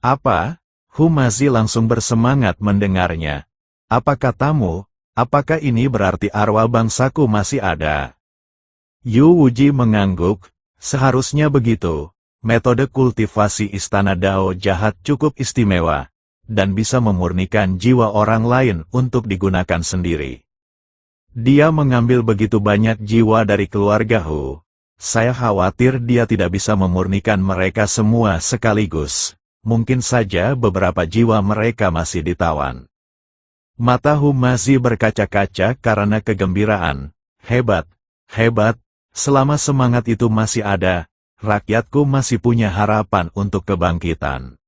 Apa? Humazi langsung bersemangat mendengarnya. Apa katamu? Apakah ini berarti arwah bangsaku masih ada? Yu Wuji mengangguk, seharusnya begitu. Metode kultivasi istana Dao jahat cukup istimewa, dan bisa memurnikan jiwa orang lain untuk digunakan sendiri. Dia mengambil begitu banyak jiwa dari keluarga Hu. Saya khawatir dia tidak bisa memurnikan mereka semua sekaligus. Mungkin saja beberapa jiwa mereka masih ditawan. Mata Humazi berkaca-kaca karena kegembiraan. Hebat, hebat, selama semangat itu masih ada, rakyatku masih punya harapan untuk kebangkitan.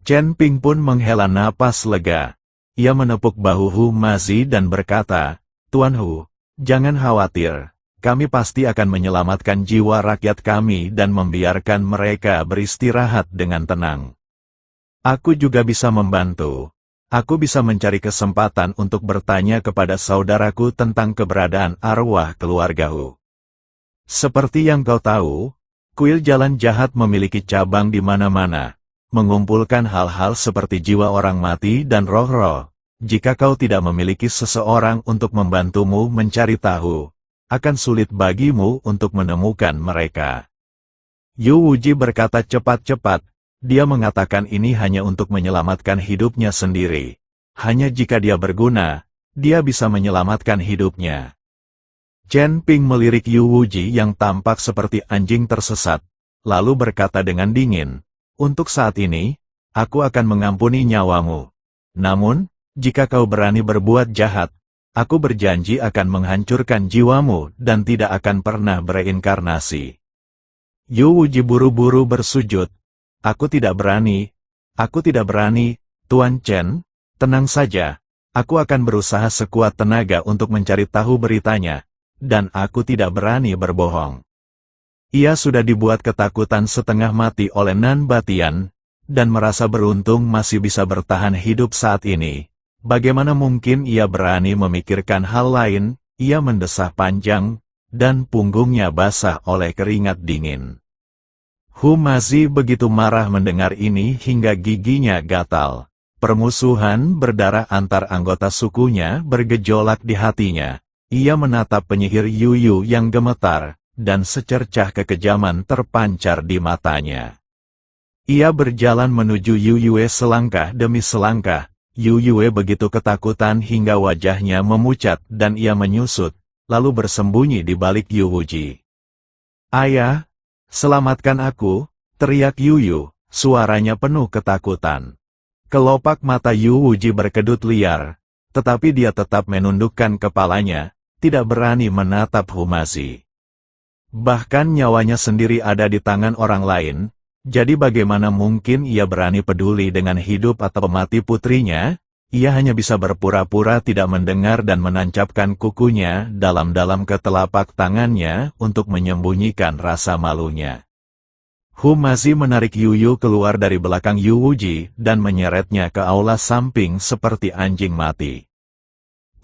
Chen Ping pun menghela napas lega. Ia menepuk bahu Humazi dan berkata, Tuan Hu, jangan khawatir. Kami pasti akan menyelamatkan jiwa rakyat kami dan membiarkan mereka beristirahat dengan tenang. Aku juga bisa membantu. Aku bisa mencari kesempatan untuk bertanya kepada saudaraku tentang keberadaan arwah keluarga Hu. Seperti yang kau tahu, kuil jalan jahat memiliki cabang di mana-mana, mengumpulkan hal-hal seperti jiwa orang mati dan roh-roh. Jika kau tidak memiliki seseorang untuk membantumu mencari tahu, akan sulit bagimu untuk menemukan mereka. Yu Wuji berkata cepat-cepat, dia mengatakan ini hanya untuk menyelamatkan hidupnya sendiri. Hanya jika dia berguna, dia bisa menyelamatkan hidupnya. Chen Ping melirik Yu Wuji yang tampak seperti anjing tersesat, lalu berkata dengan dingin, untuk saat ini, aku akan mengampuni nyawamu. Namun, jika kau berani berbuat jahat, aku berjanji akan menghancurkan jiwamu dan tidak akan pernah bereinkarnasi. Yu Wuji buru-buru bersujud. Aku tidak berani, Tuan Chen, tenang saja. Aku akan berusaha sekuat tenaga untuk mencari tahu beritanya, dan aku tidak berani berbohong. Ia sudah dibuat ketakutan setengah mati oleh Nan Batian, dan merasa beruntung masih bisa bertahan hidup saat ini. Bagaimana mungkin ia berani memikirkan hal lain? Ia mendesah panjang, dan punggungnya basah oleh keringat dingin. Humazi begitu marah mendengar ini hingga giginya gatal. Permusuhan berdarah antar anggota sukunya bergejolak di hatinya. Ia menatap penyihir Yuyu yang gemetar, dan secercah kekejaman terpancar di matanya. Ia berjalan menuju Yuyue selangkah demi selangkah. Yuyue begitu ketakutan hingga wajahnya memucat dan ia menyusut, lalu bersembunyi di balik Yu Wuji. Ayah, selamatkan aku, teriak Yuyu, suaranya penuh ketakutan. Kelopak mata Yu Wuji berkedut liar, tetapi dia tetap menundukkan kepalanya, tidak berani menatap Humazi. Bahkan nyawanya sendiri ada di tangan orang lain. Jadi bagaimana mungkin ia berani peduli dengan hidup atau mati putrinya? Ia hanya bisa berpura-pura tidak mendengar dan menancapkan kukunya dalam-dalam ke telapak tangannya untuk menyembunyikan rasa malunya. Humazi menarik Yuyu keluar dari belakang Yu Wuji dan menyeretnya ke aula samping seperti anjing mati.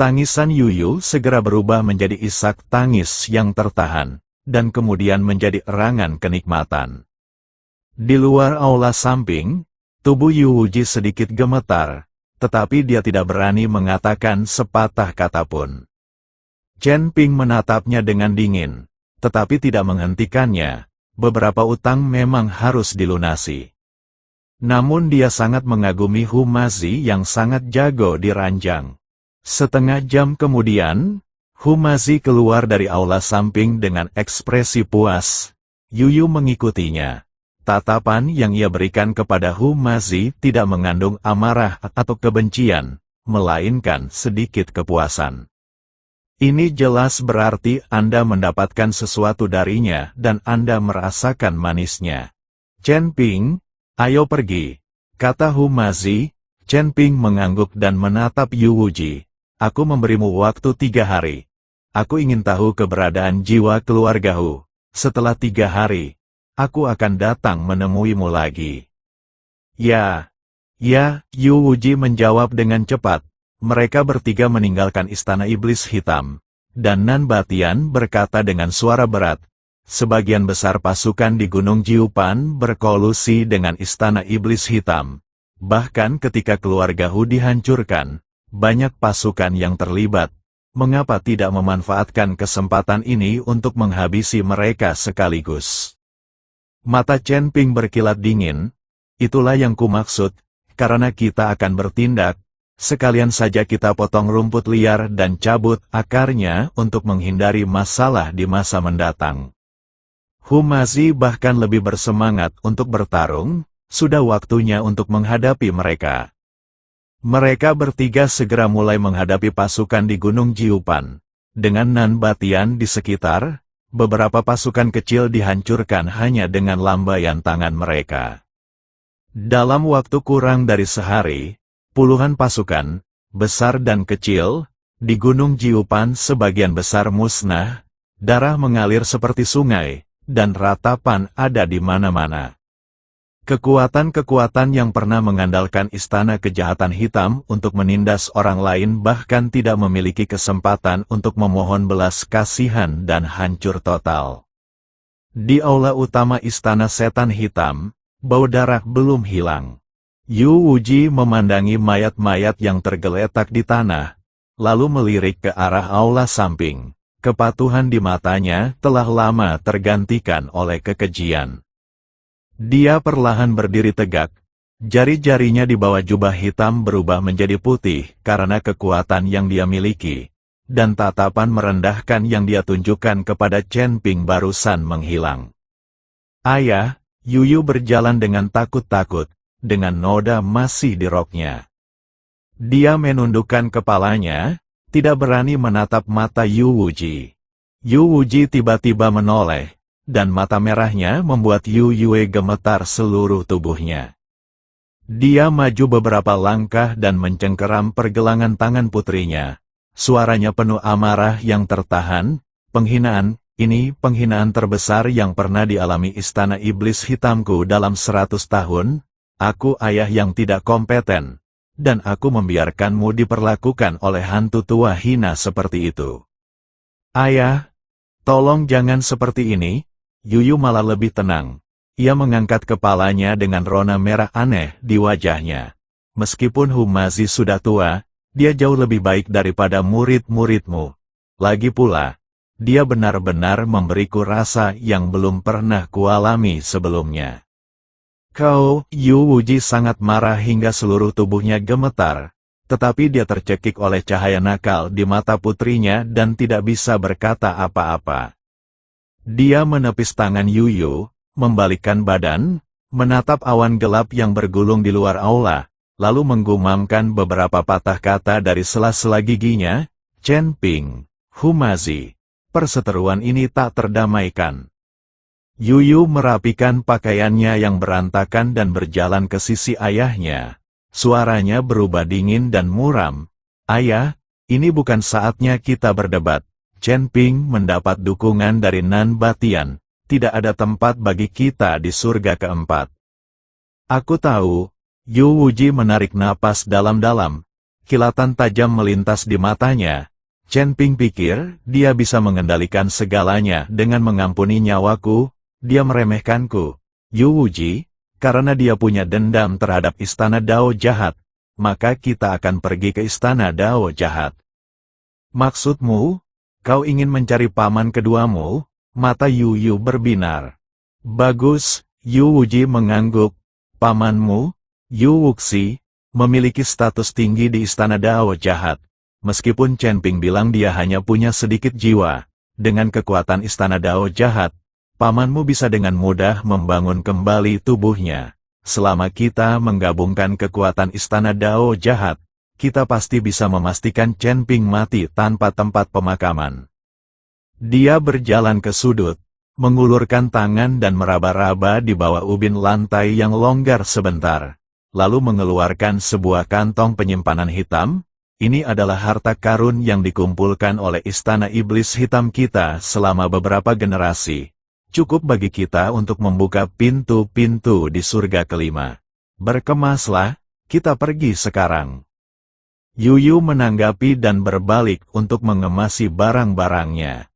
Tangisan Yuyu segera berubah menjadi isak tangis yang tertahan, dan kemudian menjadi erangan kenikmatan. Di luar aula samping, tubuh Yu Wuji sedikit gemetar, tetapi dia tidak berani mengatakan sepatah kata pun. Chen Ping menatapnya dengan dingin, tetapi tidak menghentikannya. Beberapa utang memang harus dilunasi. Namun dia sangat mengagumi Humazi yang sangat jago di ranjang. Setengah jam kemudian, Humazi keluar dari aula samping dengan ekspresi puas. Yuyu mengikutinya. Tatapan yang ia berikan kepada Humazi tidak mengandung amarah atau kebencian, melainkan sedikit kepuasan. Ini jelas berarti Anda mendapatkan sesuatu darinya dan Anda merasakan manisnya. Chen Ping, ayo pergi, kata Humazi. Chen Ping mengangguk dan menatap Yu Wuji. Aku memberimu waktu 3 hari. Aku ingin tahu keberadaan jiwa keluarga Hu. Setelah 3 hari, aku akan datang menemuimu lagi. Ya, Yu Wuji menjawab dengan cepat. Mereka bertiga meninggalkan istana iblis hitam. Dan Nan Batian berkata dengan suara berat, sebagian besar pasukan di Gunung Jiupan berkolusi dengan Istana Iblis Hitam. Bahkan ketika keluarga Hu dihancurkan, banyak pasukan yang terlibat. Mengapa tidak memanfaatkan kesempatan ini untuk menghabisi mereka sekaligus? Mata Chen Ping berkilat dingin. Itulah yang kumaksud, karena kita akan bertindak. Sekalian saja kita potong rumput liar dan cabut akarnya untuk menghindari masalah di masa mendatang. Hu Mazi bahkan lebih bersemangat untuk bertarung, sudah waktunya untuk menghadapi mereka. Mereka bertiga segera mulai menghadapi pasukan di Gunung Jiupan. Dengan Nan Batian di sekitar, beberapa pasukan kecil dihancurkan hanya dengan lambaian tangan mereka. Dalam waktu kurang dari sehari, puluhan pasukan, besar dan kecil, di Gunung Jiupan sebagian besar musnah, darah mengalir seperti sungai, dan ratapan ada di mana-mana. Kekuatan-kekuatan yang pernah mengandalkan istana kejahatan hitam untuk menindas orang lain bahkan tidak memiliki kesempatan untuk memohon belas kasihan dan hancur total. Di aula utama istana setan hitam, bau darah belum hilang. Yu Wuji memandangi mayat-mayat yang tergeletak di tanah, lalu melirik ke arah aula samping. Kepatuhan di matanya telah lama tergantikan oleh kekejian. Dia perlahan berdiri tegak. Jari-jarinya di bawah jubah hitam berubah menjadi putih karena kekuatan yang dia miliki, dan tatapan merendahkan yang dia tunjukkan kepada Chen Ping barusan menghilang. Ayah, Yuyu berjalan dengan takut-takut, dengan noda masih di roknya. Dia menundukkan kepalanya, tidak berani menatap mata Yu Wuji. Yu Wuji tiba-tiba menoleh, dan mata merahnya membuat Yu Yue gemetar seluruh tubuhnya. Dia maju beberapa langkah dan mencengkeram pergelangan tangan putrinya. Suaranya penuh amarah yang tertahan, penghinaan, ini penghinaan terbesar yang pernah dialami Istana Iblis Hitamku dalam 100 tahun. Aku ayah yang tidak kompeten, dan aku membiarkanmu diperlakukan oleh hantu tua hina seperti itu. Ayah, tolong jangan seperti ini. Yuyu malah lebih tenang. Ia mengangkat kepalanya dengan rona merah aneh di wajahnya. Meskipun Hu Mazi sudah tua, dia jauh lebih baik daripada murid-muridmu. Lagi pula, dia benar-benar memberiku rasa yang belum pernah kualami sebelumnya. Kau, Yu Wuji sangat marah hingga seluruh tubuhnya gemetar, tetapi dia tercekik oleh cahaya nakal di mata putrinya dan tidak bisa berkata apa-apa. Dia menepis tangan Yuyu, membalikkan badan, menatap awan gelap yang bergulung di luar aula, lalu menggumamkan beberapa patah kata dari sela-sela giginya. Chen Ping, Hu Mazi, perseteruan ini tak terdamaikan. Yuyu merapikan pakaiannya yang berantakan dan berjalan ke sisi ayahnya. Suaranya berubah dingin dan muram. Ayah, ini bukan saatnya kita berdebat. Chen Ping mendapat dukungan dari Nan Batian. Tidak ada tempat bagi kita di surga keempat. Aku tahu. Yu Wuji menarik napas dalam-dalam. Kilatan tajam melintas di matanya. Chen Ping pikir dia bisa mengendalikan segalanya dengan mengampuni nyawaku. Dia meremehkanku. Yu Wuji, karena dia punya dendam terhadap istana Dao jahat, maka kita akan pergi ke istana Dao jahat. Maksudmu, kau ingin mencari paman keduamu? Mata Yuyu berbinar. Bagus, Yu Wuji mengangguk. Pamanmu, Yu Wuxi, memiliki status tinggi di istana Dao jahat. Meskipun Chen Ping bilang dia hanya punya sedikit jiwa, dengan kekuatan istana Dao jahat, pamanmu bisa dengan mudah membangun kembali tubuhnya. Selama kita menggabungkan kekuatan istana Dao jahat, kita pasti bisa memastikan Chen Ping mati tanpa tempat pemakaman. Dia berjalan ke sudut, mengulurkan tangan dan meraba-raba di bawah ubin lantai yang longgar sebentar, lalu mengeluarkan sebuah kantong penyimpanan hitam. Ini adalah harta karun yang dikumpulkan oleh istana iblis hitam kita selama beberapa generasi. Cukup bagi kita untuk membuka pintu-pintu di surga kelima. Berkemaslah, kita pergi sekarang. Yuyu menanggapi dan berbalik untuk mengemasi barang-barangnya.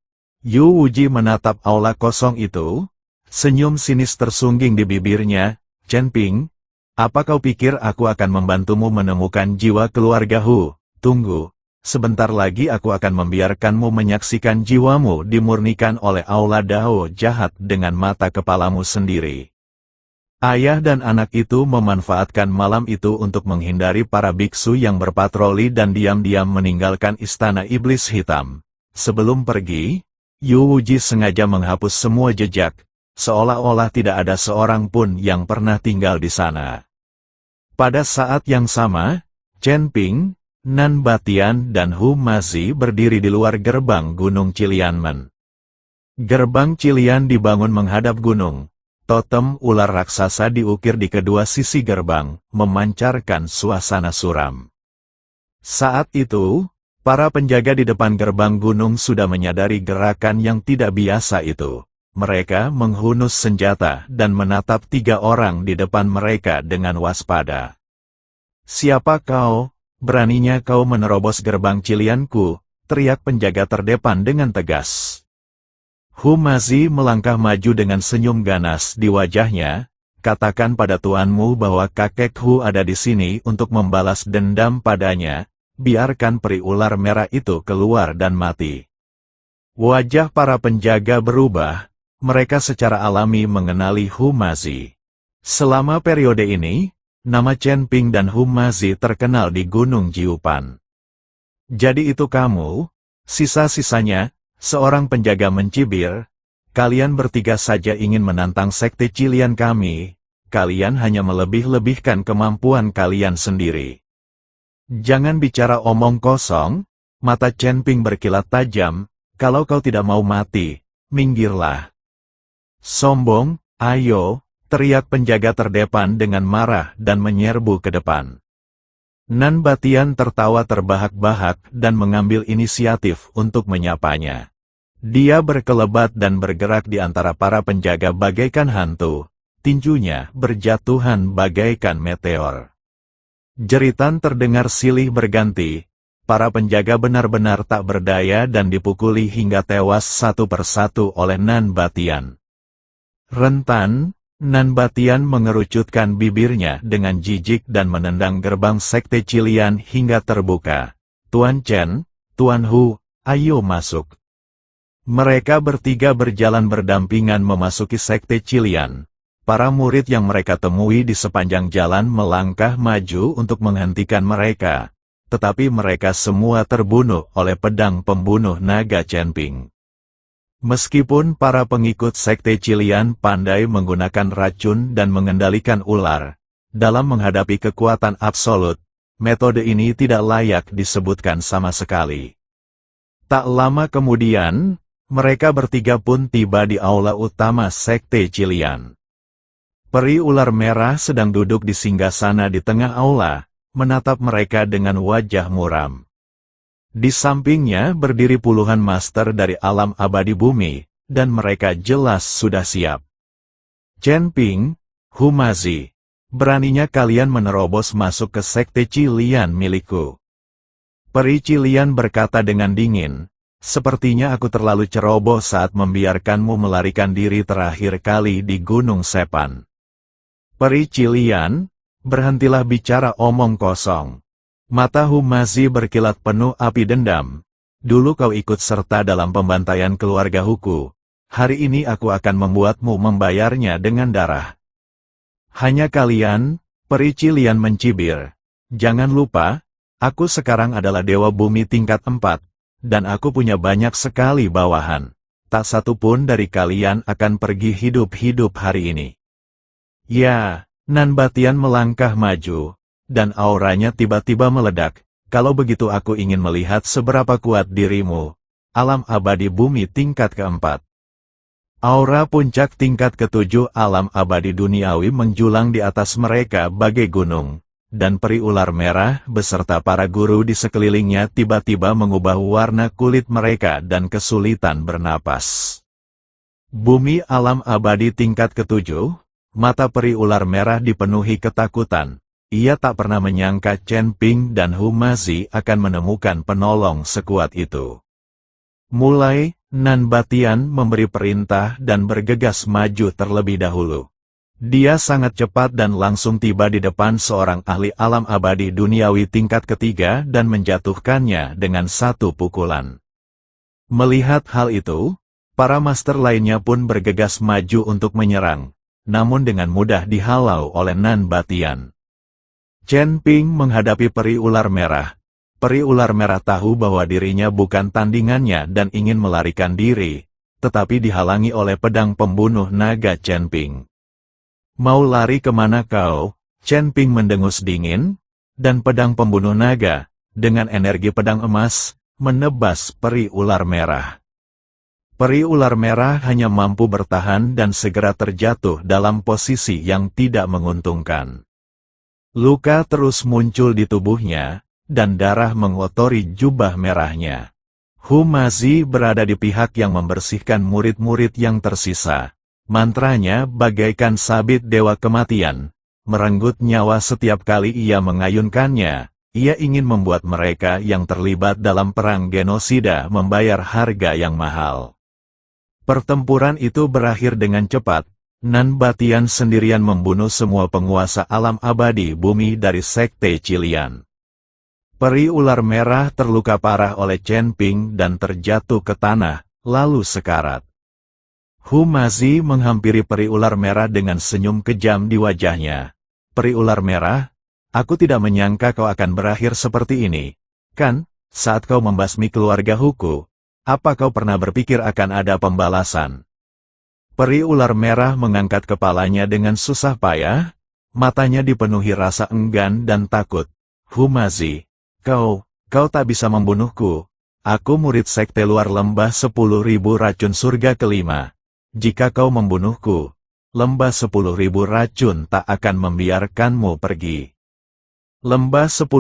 Yu Wuji menatap aula kosong itu. Senyum sinis tersungging di bibirnya. Chen Ping, apa kau pikir aku akan membantumu menemukan jiwa keluarga Hu? Tunggu, sebentar lagi aku akan membiarkanmu menyaksikan jiwamu dimurnikan oleh aula Dao jahat dengan mata kepalamu sendiri. Ayah dan anak itu memanfaatkan malam itu untuk menghindari para biksu yang berpatroli dan diam-diam meninggalkan istana iblis hitam. Sebelum pergi, Yu Wuji sengaja menghapus semua jejak, seolah-olah tidak ada seorang pun yang pernah tinggal di sana. Pada saat yang sama, Chen Ping, Nan Batian dan Hu Mazi berdiri di luar gerbang Gunung Cilianmen. Gerbang Cilian dibangun menghadap gunung. Totem ular raksasa diukir di kedua sisi gerbang, memancarkan suasana suram. Saat itu, para penjaga di depan gerbang gunung sudah menyadari gerakan yang tidak biasa itu. Mereka menghunus senjata dan menatap 3 orang di depan mereka dengan waspada. "Siapa kau? Beraninya kau menerobos gerbang Cilianku?" teriak penjaga terdepan dengan tegas. Hu Mazi melangkah maju dengan senyum ganas di wajahnya. "Katakan pada tuanmu bahwa kakek Hu ada di sini untuk membalas dendam padanya. Biarkan peri ular merah itu keluar dan mati." Wajah para penjaga berubah. Mereka secara alami mengenali Hu Mazi. Selama periode ini, nama Chen Ping dan Hu Mazi terkenal di Gunung Jiupan. "Jadi itu kamu?" Sisa-sisanya, seorang penjaga mencibir. "Kalian bertiga saja ingin menantang sekte Cilian kami. Kalian hanya melebih-lebihkan kemampuan kalian sendiri." "Jangan bicara omong kosong." Mata Chen Ping berkilat tajam. "Kalau kau tidak mau mati, minggirlah." "Sombong, ayo!" teriak penjaga terdepan dengan marah dan menyerbu ke depan. Nan Batian tertawa terbahak-bahak dan mengambil inisiatif untuk menyapanya. Dia berkelebat dan bergerak di antara para penjaga bagaikan hantu, tinjunya berjatuhan bagaikan meteor. Jeritan terdengar silih berganti, para penjaga benar-benar tak berdaya dan dipukuli hingga tewas satu persatu oleh Nan Batian. Rentan, Nan Batian mengerucutkan bibirnya dengan jijik dan menendang gerbang sekte Cilian hingga terbuka. "Tuan Chen, Tuan Hu, ayo masuk." Mereka bertiga berjalan berdampingan memasuki sekte Cilian. Para murid yang mereka temui di sepanjang jalan melangkah maju untuk menghentikan mereka. Tetapi mereka semua terbunuh oleh pedang pembunuh naga Chen Ping. Meskipun para pengikut sekte Cilian pandai menggunakan racun dan mengendalikan ular, dalam menghadapi kekuatan absolut, metode ini tidak layak disebutkan sama sekali. Tak lama kemudian, mereka bertiga pun tiba di aula utama sekte Cilian. Peri ular merah sedang duduk di singgasana di tengah aula, menatap mereka dengan wajah muram. Di sampingnya berdiri puluhan master dari alam abadi bumi, dan mereka jelas sudah siap. "Chen Ping, Hu Mazi, beraninya kalian menerobos masuk ke sekte Cilian milikku." Peri Cilian berkata dengan dingin, "Sepertinya aku terlalu ceroboh saat membiarkanmu melarikan diri terakhir kali di Gunung Sepan." "Peri Cilian, berhentilah bicara omong kosong." Mata Hu Mazi berkilat penuh api dendam. "Dulu kau ikut serta dalam pembantaian keluarga Huku. Hari ini aku akan membuatmu membayarnya dengan darah." "Hanya kalian?" Peri Cilian mencibir. "Jangan lupa, aku sekarang adalah Dewa Bumi tingkat 4, dan aku punya banyak sekali bawahan. Tak satu pun dari kalian akan pergi hidup-hidup hari ini." "Ya." Nan Batian melangkah maju, dan auranya tiba-tiba meledak. "Kalau begitu aku ingin melihat seberapa kuat dirimu." Alam abadi bumi tingkat keempat. Aura puncak tingkat ketujuh alam abadi duniawi menjulang di atas mereka bagai gunung, dan peri ular merah beserta para guru di sekelilingnya tiba-tiba mengubah warna kulit mereka dan kesulitan bernapas. Bumi alam abadi tingkat ketujuh, mata peri ular merah dipenuhi ketakutan. Ia tak pernah menyangka Chen Ping dan Hu Mazi akan menemukan penolong sekuat itu. Mulai, Nan Batian memberi perintah dan bergegas maju terlebih dahulu. Dia sangat cepat dan langsung tiba di depan seorang ahli alam abadi duniawi tingkat ketiga dan menjatuhkannya dengan satu pukulan. Melihat hal itu, para master lainnya pun bergegas maju untuk menyerang, namun dengan mudah dihalau oleh Nan Batian. Chen Ping menghadapi peri ular merah. Peri ular merah tahu bahwa dirinya bukan tandingannya dan ingin melarikan diri, tetapi dihalangi oleh pedang pembunuh naga Chen Ping. Mau lari kemana kau? Chen Ping mendengus dingin, dan pedang pembunuh naga, dengan energi pedang emas, menebas peri ular merah. Peri ular merah hanya mampu bertahan dan segera terjatuh dalam posisi yang tidak menguntungkan. Luka terus muncul di tubuhnya, dan darah mengotori jubah merahnya. Hu Mazi berada di pihak yang membersihkan murid-murid yang tersisa. Mantranya bagaikan sabit dewa kematian, merenggut nyawa setiap kali ia mengayunkannya. Ia ingin membuat mereka yang terlibat dalam perang genosida membayar harga yang mahal. Pertempuran itu berakhir dengan cepat. Nan Batian sendirian membunuh semua penguasa alam abadi bumi dari Sekte Qilian. Peri ular merah terluka parah oleh Chen Ping dan terjatuh ke tanah, lalu sekarat. Hu Mazi menghampiri peri ular merah dengan senyum kejam di wajahnya. Peri ular merah, aku tidak menyangka kau akan berakhir seperti ini. Kan, saat kau membasmi keluarga Huku, apa kau pernah berpikir akan ada pembalasan? Peri ular merah mengangkat kepalanya dengan susah payah, matanya dipenuhi rasa enggan dan takut. Hu Mazi, kau tak bisa membunuhku. Aku murid sekte luar lembah 10.000 racun surga kelima. Jika kau membunuhku, lembah 10.000 racun tak akan membiarkanmu pergi. Lembah 10.000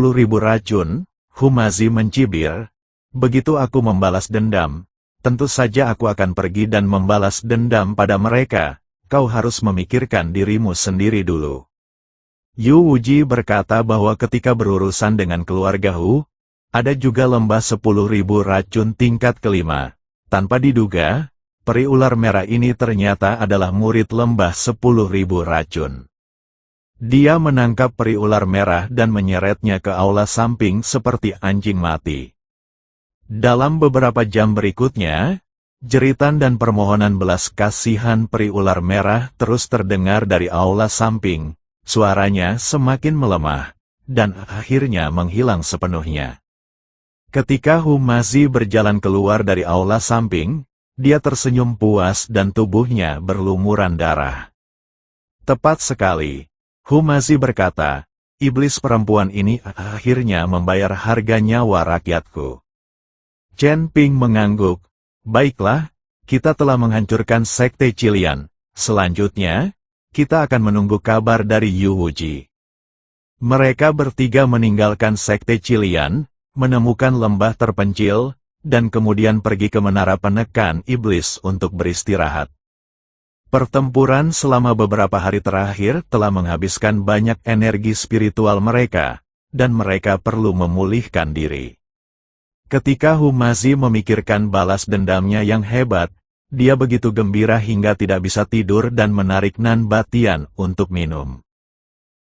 racun, Hu Mazi mencibir. Begitu aku membalas dendam, tentu saja aku akan pergi dan membalas dendam pada mereka. Kau harus memikirkan dirimu sendiri dulu. Yu Wuji berkata bahwa ketika berurusan dengan keluarga Hu, ada juga lembah 10.000 racun tingkat kelima. Tanpa diduga, peri ular merah ini ternyata adalah murid lembah 10.000 racun. Dia menangkap peri ular merah dan menyeretnya ke aula samping seperti anjing mati. Dalam beberapa jam berikutnya, jeritan dan permohonan belas kasihan peri ular merah terus terdengar dari aula samping. Suaranya semakin melemah, dan akhirnya menghilang sepenuhnya. Ketika Hu Mazi berjalan keluar dari aula samping, dia tersenyum puas dan tubuhnya berlumuran darah. Tepat sekali, Hu Mazi berkata, iblis perempuan ini akhirnya membayar harga nyawa rakyatku. Chen Ping mengangguk, baiklah, kita telah menghancurkan Sekte Qilian. Selanjutnya, kita akan menunggu kabar dari Yu Wuji. Mereka bertiga meninggalkan Sekte Qilian, menemukan lembah terpencil, dan kemudian pergi ke menara penekan iblis untuk beristirahat. Pertempuran selama beberapa hari terakhir telah menghabiskan banyak energi spiritual mereka, dan mereka perlu memulihkan diri. Ketika Hu Mazi memikirkan balas dendamnya yang hebat, dia begitu gembira hingga tidak bisa tidur dan menarik Nan Batian untuk minum.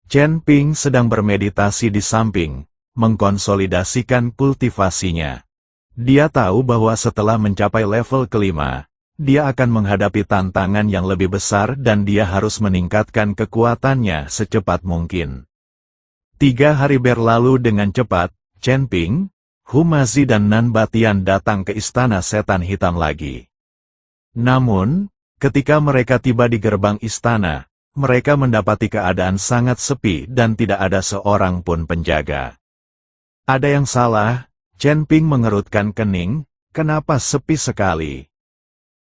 Chen Ping sedang bermeditasi di samping, mengkonsolidasikan kultivasinya. Dia tahu bahwa setelah mencapai level kelima, dia akan menghadapi tantangan yang lebih besar dan dia harus meningkatkan kekuatannya secepat mungkin. 3 hari berlalu dengan cepat, Chen Ping, Hu Mazi dan Nan Batian datang ke istana setan hitam lagi. Namun, ketika mereka tiba di gerbang istana, mereka mendapati keadaan sangat sepi dan tidak ada seorang pun penjaga. Ada yang salah, Chen Ping mengerutkan kening, kenapa sepi sekali?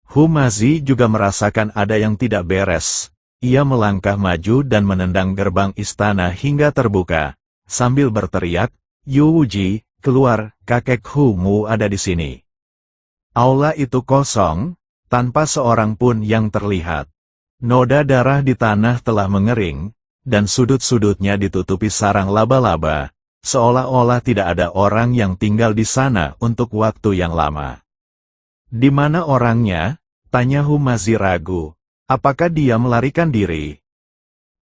Hu Mazi juga merasakan ada yang tidak beres. Ia melangkah maju dan menendang gerbang istana hingga terbuka, sambil berteriak, Yu Wuji, keluar, kakek Hu Mu ada di sini. Aula itu kosong, tanpa seorang pun yang terlihat. Noda darah di tanah telah mengering, dan sudut-sudutnya ditutupi sarang laba-laba, seolah-olah tidak ada orang yang tinggal di sana untuk waktu yang lama. Di mana orangnya? Tanya Hu masih ragu. Apakah dia melarikan diri?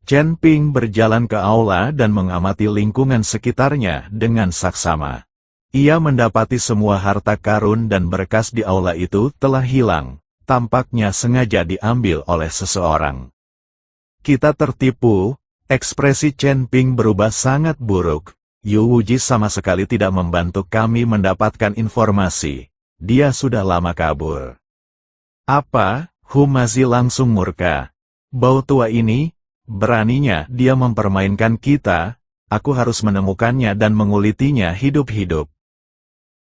Chen Ping berjalan ke aula dan mengamati lingkungan sekitarnya dengan saksama. Ia mendapati semua harta karun dan berkas di aula itu telah hilang, tampaknya sengaja diambil oleh seseorang. Kita tertipu, ekspresi Chen Ping berubah sangat buruk. Yu Wuji sama sekali tidak membantu kami mendapatkan informasi. Dia sudah lama kabur. Apa? Hu masih langsung murka. Bau tua ini, beraninya dia mempermainkan kita, aku harus menemukannya dan mengulitinya hidup-hidup.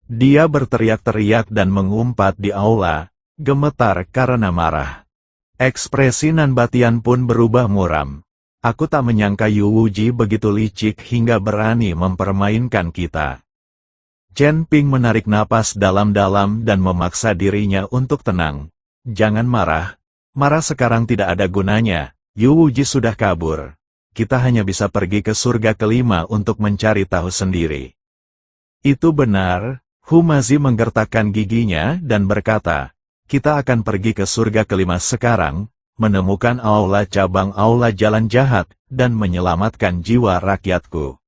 Dia berteriak-teriak dan mengumpat di aula, gemetar karena marah. Ekspresi Nan Batian pun berubah muram. Aku tak menyangka Yu Wuji begitu licik hingga berani mempermainkan kita. Chen Ping menarik napas dalam-dalam dan memaksa dirinya untuk tenang. Jangan marah. Marah sekarang tidak ada gunanya. Yu Wuji sudah kabur. Kita hanya bisa pergi ke surga kelima untuk mencari tahu sendiri. Itu benar. Hu Mazi menggertakkan giginya dan berkata, kita akan pergi ke surga kelima sekarang, menemukan aula cabang aula jalan jahat, dan menyelamatkan jiwa rakyatku.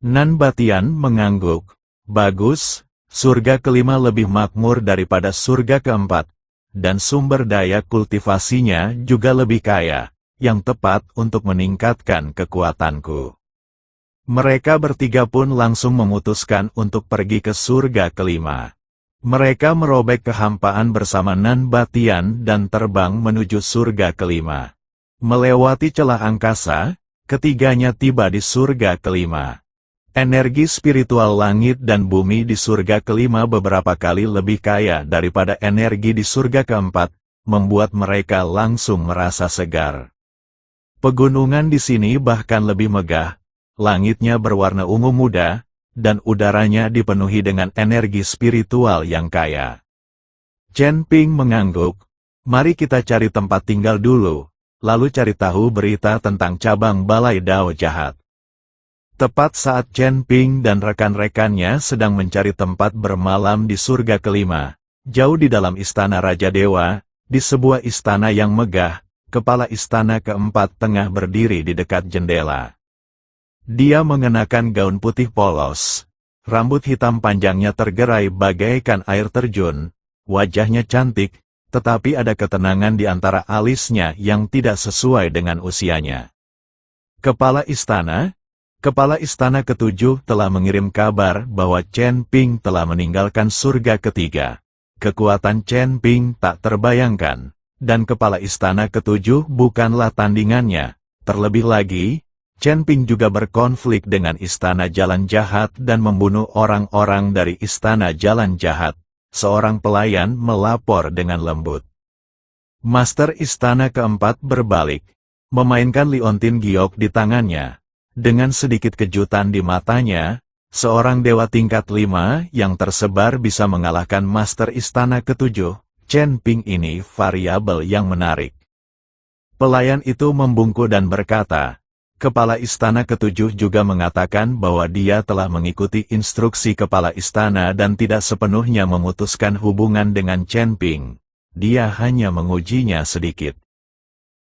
Nan Batian mengangguk. Bagus, surga kelima lebih makmur daripada surga keempat, dan sumber daya kultivasinya juga lebih kaya, yang tepat untuk meningkatkan kekuatanku. Mereka bertiga pun langsung memutuskan untuk pergi ke surga kelima. Mereka merobek kehampaan bersama Nan Batian dan terbang menuju surga kelima. Melewati celah angkasa, ketiganya tiba di surga kelima. Energi spiritual langit dan bumi di surga kelima beberapa kali lebih kaya daripada energi di surga keempat, membuat mereka langsung merasa segar. Pegunungan di sini bahkan lebih megah, langitnya berwarna ungu muda, dan udaranya dipenuhi dengan energi spiritual yang kaya. Chen Ping mengangguk, mari kita cari tempat tinggal dulu, lalu cari tahu berita tentang cabang balai Dao jahat. Tepat saat Chen Ping dan rekan-rekannya sedang mencari tempat bermalam di surga kelima, jauh di dalam istana Raja Dewa, di sebuah istana yang megah, kepala istana keempat tengah berdiri di dekat jendela. Dia mengenakan gaun putih polos, rambut hitam panjangnya tergerai bagaikan air terjun, wajahnya cantik, tetapi ada ketenangan di antara alisnya yang tidak sesuai dengan usianya. Kepala Istana ketujuh telah mengirim kabar bahwa Chen Ping telah meninggalkan surga ketiga. Kekuatan Chen Ping tak terbayangkan, dan Kepala Istana ketujuh bukanlah tandingannya. Terlebih lagi, Chen Ping juga berkonflik dengan Istana Jalan Jahat dan membunuh orang-orang dari Istana Jalan Jahat. Seorang pelayan melapor dengan lembut. Master Istana keempat berbalik, memainkan liontin giok di tangannya. Dengan sedikit kejutan di matanya, seorang dewa tingkat 5 yang tersebar bisa mengalahkan Master Istana ketujuh. Chen Ping ini variabel yang menarik. Pelayan itu membungkuk dan berkata, Kepala Istana ketujuh juga mengatakan bahwa dia telah mengikuti instruksi Kepala Istana dan tidak sepenuhnya memutuskan hubungan dengan Chen Ping. Dia hanya mengujinya sedikit.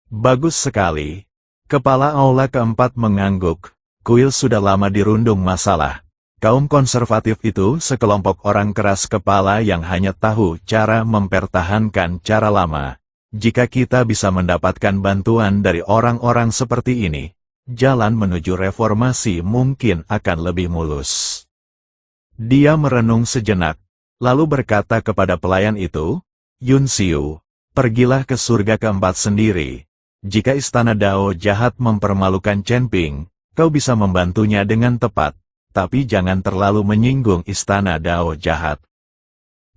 Bagus sekali. Kepala aula keempat mengangguk. Kuil sudah lama dirundung masalah. Kaum konservatif itu sekelompok orang keras kepala yang hanya tahu cara mempertahankan cara lama. Jika kita bisa mendapatkan bantuan dari orang-orang seperti ini, jalan menuju reformasi mungkin akan lebih mulus. Dia merenung sejenak, lalu berkata kepada pelayan itu, Yun Xiu, pergilah ke surga keempat sendiri. Jika Istana Dao jahat mempermalukan Chen Ping, kau bisa membantunya dengan tepat, tapi jangan terlalu menyinggung Istana Dao jahat.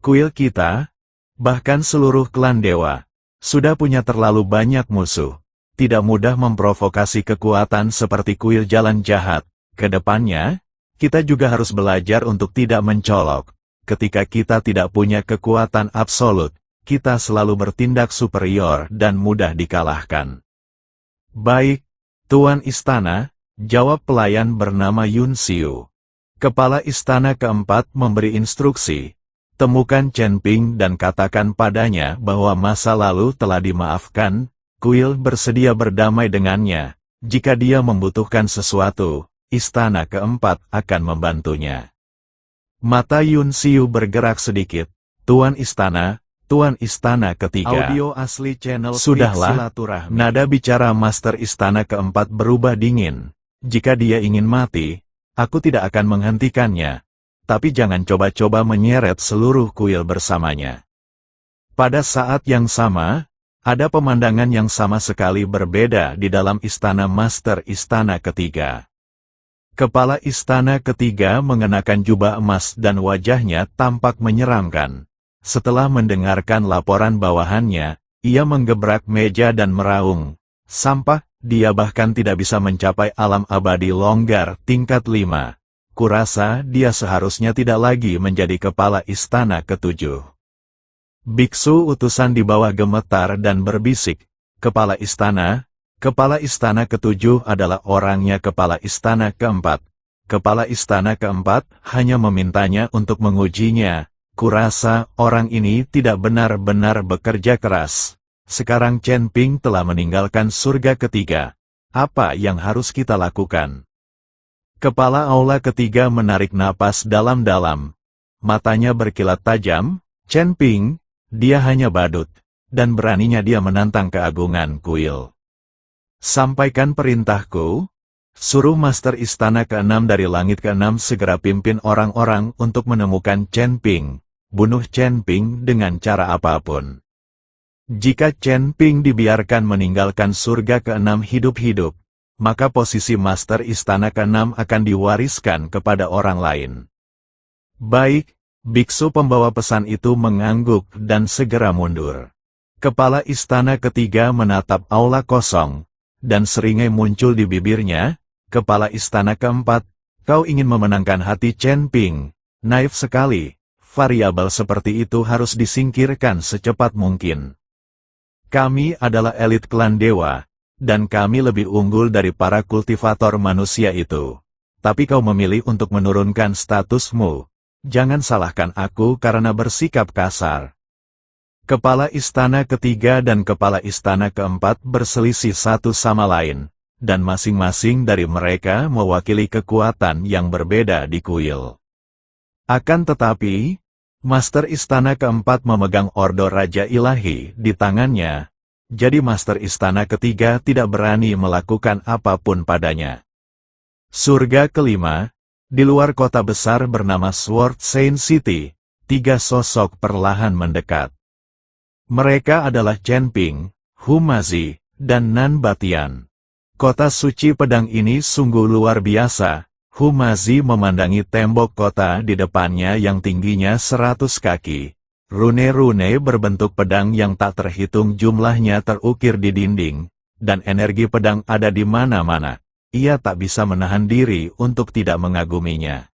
Kuil kita, bahkan seluruh klan dewa, sudah punya terlalu banyak musuh. Tidak mudah memprovokasi kekuatan seperti kuil jalan jahat. Kedepannya, kita juga harus belajar untuk tidak mencolok. Ketika kita tidak punya kekuatan absolut, kita selalu bertindak superior dan mudah dikalahkan. Baik, Tuan Istana, jawab pelayan bernama Yun Xiu. Kepala Istana keempat memberi instruksi. Temukan Chen Ping dan katakan padanya bahwa masa lalu telah dimaafkan. Kuil bersedia berdamai dengannya. Jika dia membutuhkan sesuatu, istana keempat akan membantunya. Mata Yun Xiu bergerak sedikit. Tuan Istana ketiga. Audio asli channel Sudahlah, nada bicara Master Istana keempat berubah dingin. Jika dia ingin mati, aku tidak akan menghentikannya. Tapi jangan coba-coba menyeret seluruh kuil bersamanya. Pada saat yang sama, ada pemandangan yang sama sekali berbeda di dalam istana Master Istana ketiga. Kepala istana ketiga mengenakan jubah emas dan wajahnya tampak menyeramkan. Setelah mendengarkan laporan bawahannya, ia menggebrak meja dan meraung. Sampah, dia bahkan tidak bisa mencapai alam abadi longgar tingkat 5. Kurasa dia seharusnya tidak lagi menjadi kepala istana ketujuh. Biksu utusan di bawah gemetar dan berbisik, Kepala istana ketujuh adalah orangnya kepala istana keempat. Kepala istana keempat hanya memintanya untuk mengujinya. Kurasa orang ini tidak benar-benar bekerja keras. Sekarang Chen Ping telah meninggalkan surga ketiga. Apa yang harus kita lakukan? Kepala aula ketiga menarik napas dalam-dalam. Matanya berkilat tajam. Chen Ping, dia hanya badut, dan beraninya dia menantang keagungan kuil. Sampaikan perintahku, suruh Master Istana ke-6 dari langit ke-6 segera pimpin orang-orang untuk menemukan Chen Ping, bunuh Chen Ping dengan cara apapun. Jika Chen Ping dibiarkan meninggalkan surga ke-6 hidup-hidup, maka posisi Master Istana ke-6 akan diwariskan kepada orang lain. Baik. Biksu pembawa pesan itu mengangguk dan segera mundur. Kepala istana ketiga menatap aula kosong, dan seringai muncul di bibirnya. Kepala istana keempat, kau ingin memenangkan hati Chen Ping. Naif sekali, variabel seperti itu harus disingkirkan secepat mungkin. Kami adalah elit klan dewa, dan kami lebih unggul dari para kultivator manusia itu. Tapi kau memilih untuk menurunkan statusmu. Jangan salahkan aku karena bersikap kasar. Kepala istana ketiga dan kepala istana keempat berselisih satu sama lain, dan masing-masing dari mereka mewakili kekuatan yang berbeda di kuil. Akan tetapi, Master Istana keempat memegang Ordo Raja Ilahi di tangannya, jadi Master Istana ketiga tidak berani melakukan apapun padanya. Surga kelima. Di luar kota besar bernama Sword Saint City, 3 sosok perlahan mendekat. Mereka adalah Chen Ping, Hu Mazi, dan Nan Batian. Kota suci pedang ini sungguh luar biasa. Hu Mazi memandangi tembok kota di depannya yang tingginya 100 kaki. Rune-rune berbentuk pedang yang tak terhitung jumlahnya terukir di dinding, dan energi pedang ada di mana-mana. Ia tak bisa menahan diri untuk tidak mengaguminya.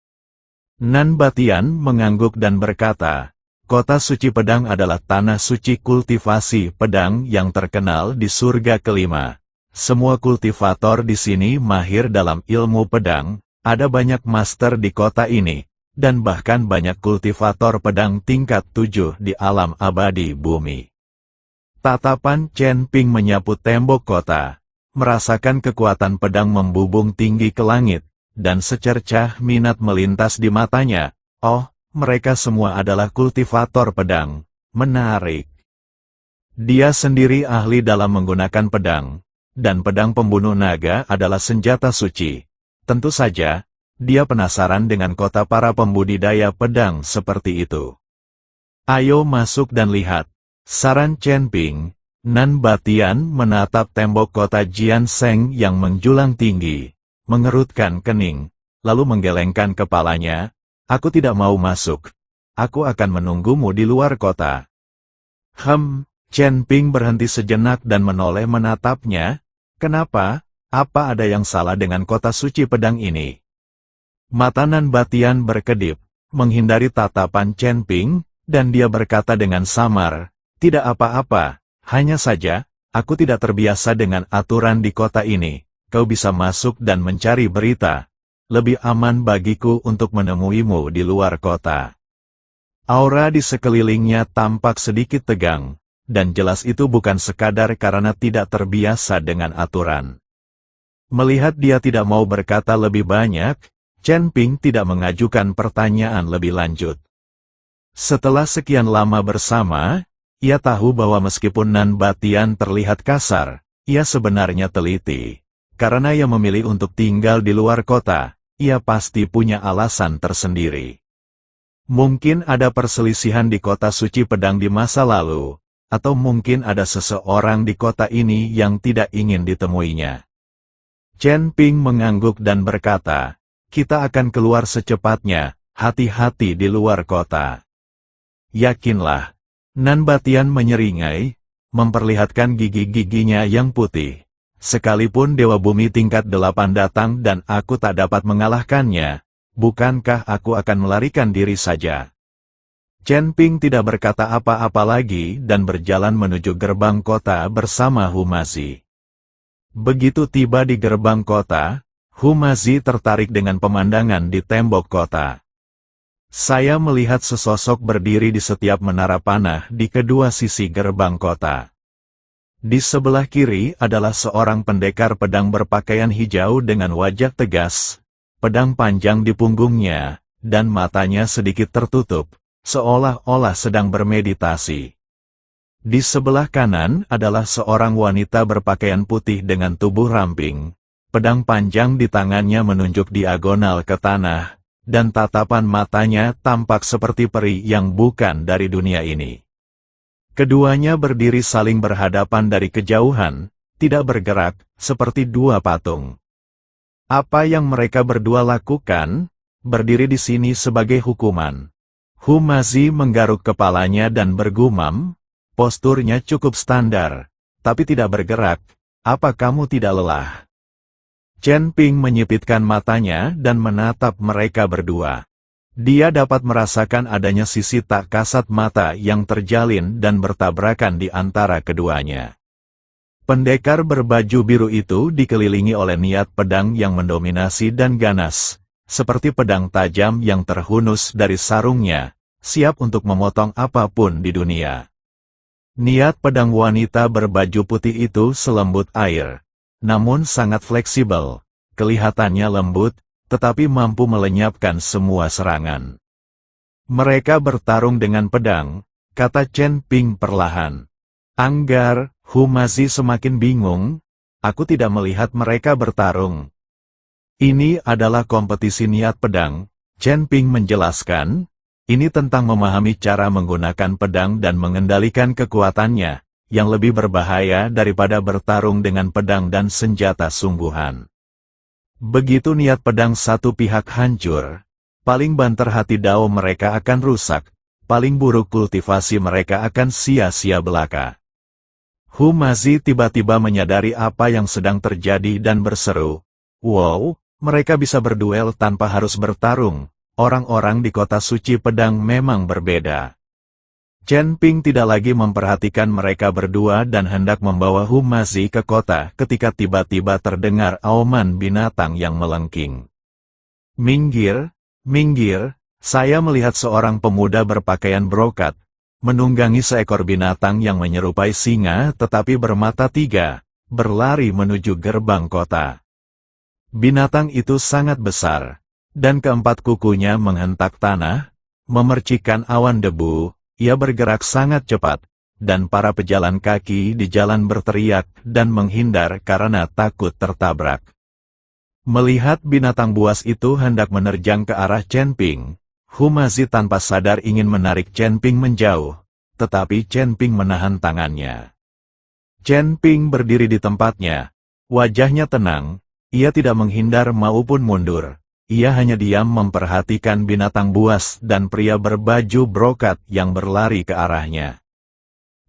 Nan Batian mengangguk dan berkata, kota suci pedang adalah tanah suci kultivasi pedang yang terkenal di surga kelima. Semua kultivator di sini mahir dalam ilmu pedang, ada banyak master di kota ini, dan bahkan banyak kultivator pedang tingkat 7 di alam abadi bumi. Tatapan Chen Ping menyapu tembok kota. Merasakan kekuatan pedang membubung tinggi ke langit, dan secercah minat melintas di matanya. Oh, mereka semua adalah kultivator pedang. Menarik. Dia sendiri ahli dalam menggunakan pedang, dan pedang pembunuh naga adalah senjata suci. Tentu saja, dia penasaran dengan kota para pembudidaya pedang seperti itu. Ayo masuk dan lihat, saran Chen Ping. Nan Batian menatap tembok kota Jianseng yang menjulang tinggi, mengerutkan kening, lalu menggelengkan kepalanya. Aku tidak mau masuk. Aku akan menunggumu di luar kota. Chen Ping berhenti sejenak dan menoleh menatapnya. Kenapa? Apa ada yang salah dengan kota suci pedang ini? Mata Nan Batian berkedip, menghindari tatapan Chen Ping, dan dia berkata dengan samar, tidak apa-apa. Hanya saja, aku tidak terbiasa dengan aturan di kota ini. Kau bisa masuk dan mencari berita. Lebih aman bagiku untuk menemuimu di luar kota. Aura di sekelilingnya tampak sedikit tegang, dan jelas itu bukan sekadar karena tidak terbiasa dengan aturan. Melihat dia tidak mau berkata lebih banyak, Chen Ping tidak mengajukan pertanyaan lebih lanjut. Setelah sekian lama bersama, ia tahu bahwa meskipun Nan Batian terlihat kasar, ia sebenarnya teliti. Karena ia memilih untuk tinggal di luar kota, ia pasti punya alasan tersendiri. Mungkin ada perselisihan di kota suci pedang di masa lalu, atau mungkin ada seseorang di kota ini yang tidak ingin ditemuinya. Chen Ping mengangguk dan berkata, "Kita akan keluar secepatnya, hati-hati di luar kota." Yakinlah, Nan Batian menyeringai, memperlihatkan gigi-giginya yang putih. Sekalipun Dewa Bumi tingkat 8 datang dan aku tak dapat mengalahkannya, bukankah aku akan melarikan diri saja? Chen Ping tidak berkata apa-apa lagi dan berjalan menuju gerbang kota bersama Humazi. Begitu tiba di gerbang kota, Humazi tertarik dengan pemandangan di tembok kota. Saya melihat sesosok berdiri di setiap menara panah di kedua sisi gerbang kota. Di sebelah kiri adalah seorang pendekar pedang berpakaian hijau dengan wajah tegas, pedang panjang di punggungnya, dan matanya sedikit tertutup, seolah-olah sedang bermeditasi. Di sebelah kanan adalah seorang wanita berpakaian putih dengan tubuh ramping, pedang panjang di tangannya menunjuk diagonal ke tanah, dan tatapan matanya tampak seperti peri yang bukan dari dunia ini. Keduanya berdiri saling berhadapan dari kejauhan, tidak bergerak, seperti dua patung. Apa yang mereka berdua lakukan? Berdiri di sini sebagai hukuman. Humazi menggaruk kepalanya dan bergumam, posturnya cukup standar, tapi tidak bergerak. Apa kamu tidak lelah? Chen Ping menyipitkan matanya dan menatap mereka berdua. Dia dapat merasakan adanya sisi tak kasat mata yang terjalin dan bertabrakan di antara keduanya. Pendekar berbaju biru itu dikelilingi oleh niat pedang yang mendominasi dan ganas, seperti pedang tajam yang terhunus dari sarungnya, siap untuk memotong apapun di dunia. Niat pedang wanita berbaju putih itu selembut air, namun sangat fleksibel, kelihatannya lembut, tetapi mampu melenyapkan semua serangan. Mereka bertarung dengan pedang, kata Chen Ping perlahan. Anggar, Humazi semakin bingung, aku tidak melihat mereka bertarung. Ini adalah kompetisi niat pedang, Chen Ping menjelaskan, ini tentang memahami cara menggunakan pedang dan mengendalikan kekuatannya, yang lebih berbahaya daripada bertarung dengan pedang dan senjata sungguhan. Begitu niat pedang satu pihak hancur, paling banter hati dao mereka akan rusak, paling buruk kultivasi mereka akan sia-sia belaka. Humazi tiba-tiba menyadari apa yang sedang terjadi dan berseru, "Wow, mereka bisa berduel tanpa harus bertarung, orang-orang di kota suci pedang memang berbeda." Chen Ping tidak lagi memperhatikan mereka berdua dan hendak membawa Humazi ke kota ketika tiba-tiba terdengar auman binatang yang melengking. "Minggir, minggir," saya melihat seorang pemuda berpakaian brokat, menunggangi seekor binatang yang menyerupai singa tetapi bermata tiga, berlari menuju gerbang kota. Binatang itu sangat besar, dan keempat kukunya menghentak tanah, memercikkan awan debu. Ia bergerak sangat cepat, dan para pejalan kaki di jalan berteriak dan menghindar karena takut tertabrak. Melihat binatang buas itu hendak menerjang ke arah Chen Ping, Humazi tanpa sadar ingin menarik Chen Ping menjauh, tetapi Chen Ping menahan tangannya. Chen Ping berdiri di tempatnya, wajahnya tenang, ia tidak menghindar maupun mundur. Ia hanya diam memperhatikan binatang buas dan pria berbaju brokat yang berlari ke arahnya.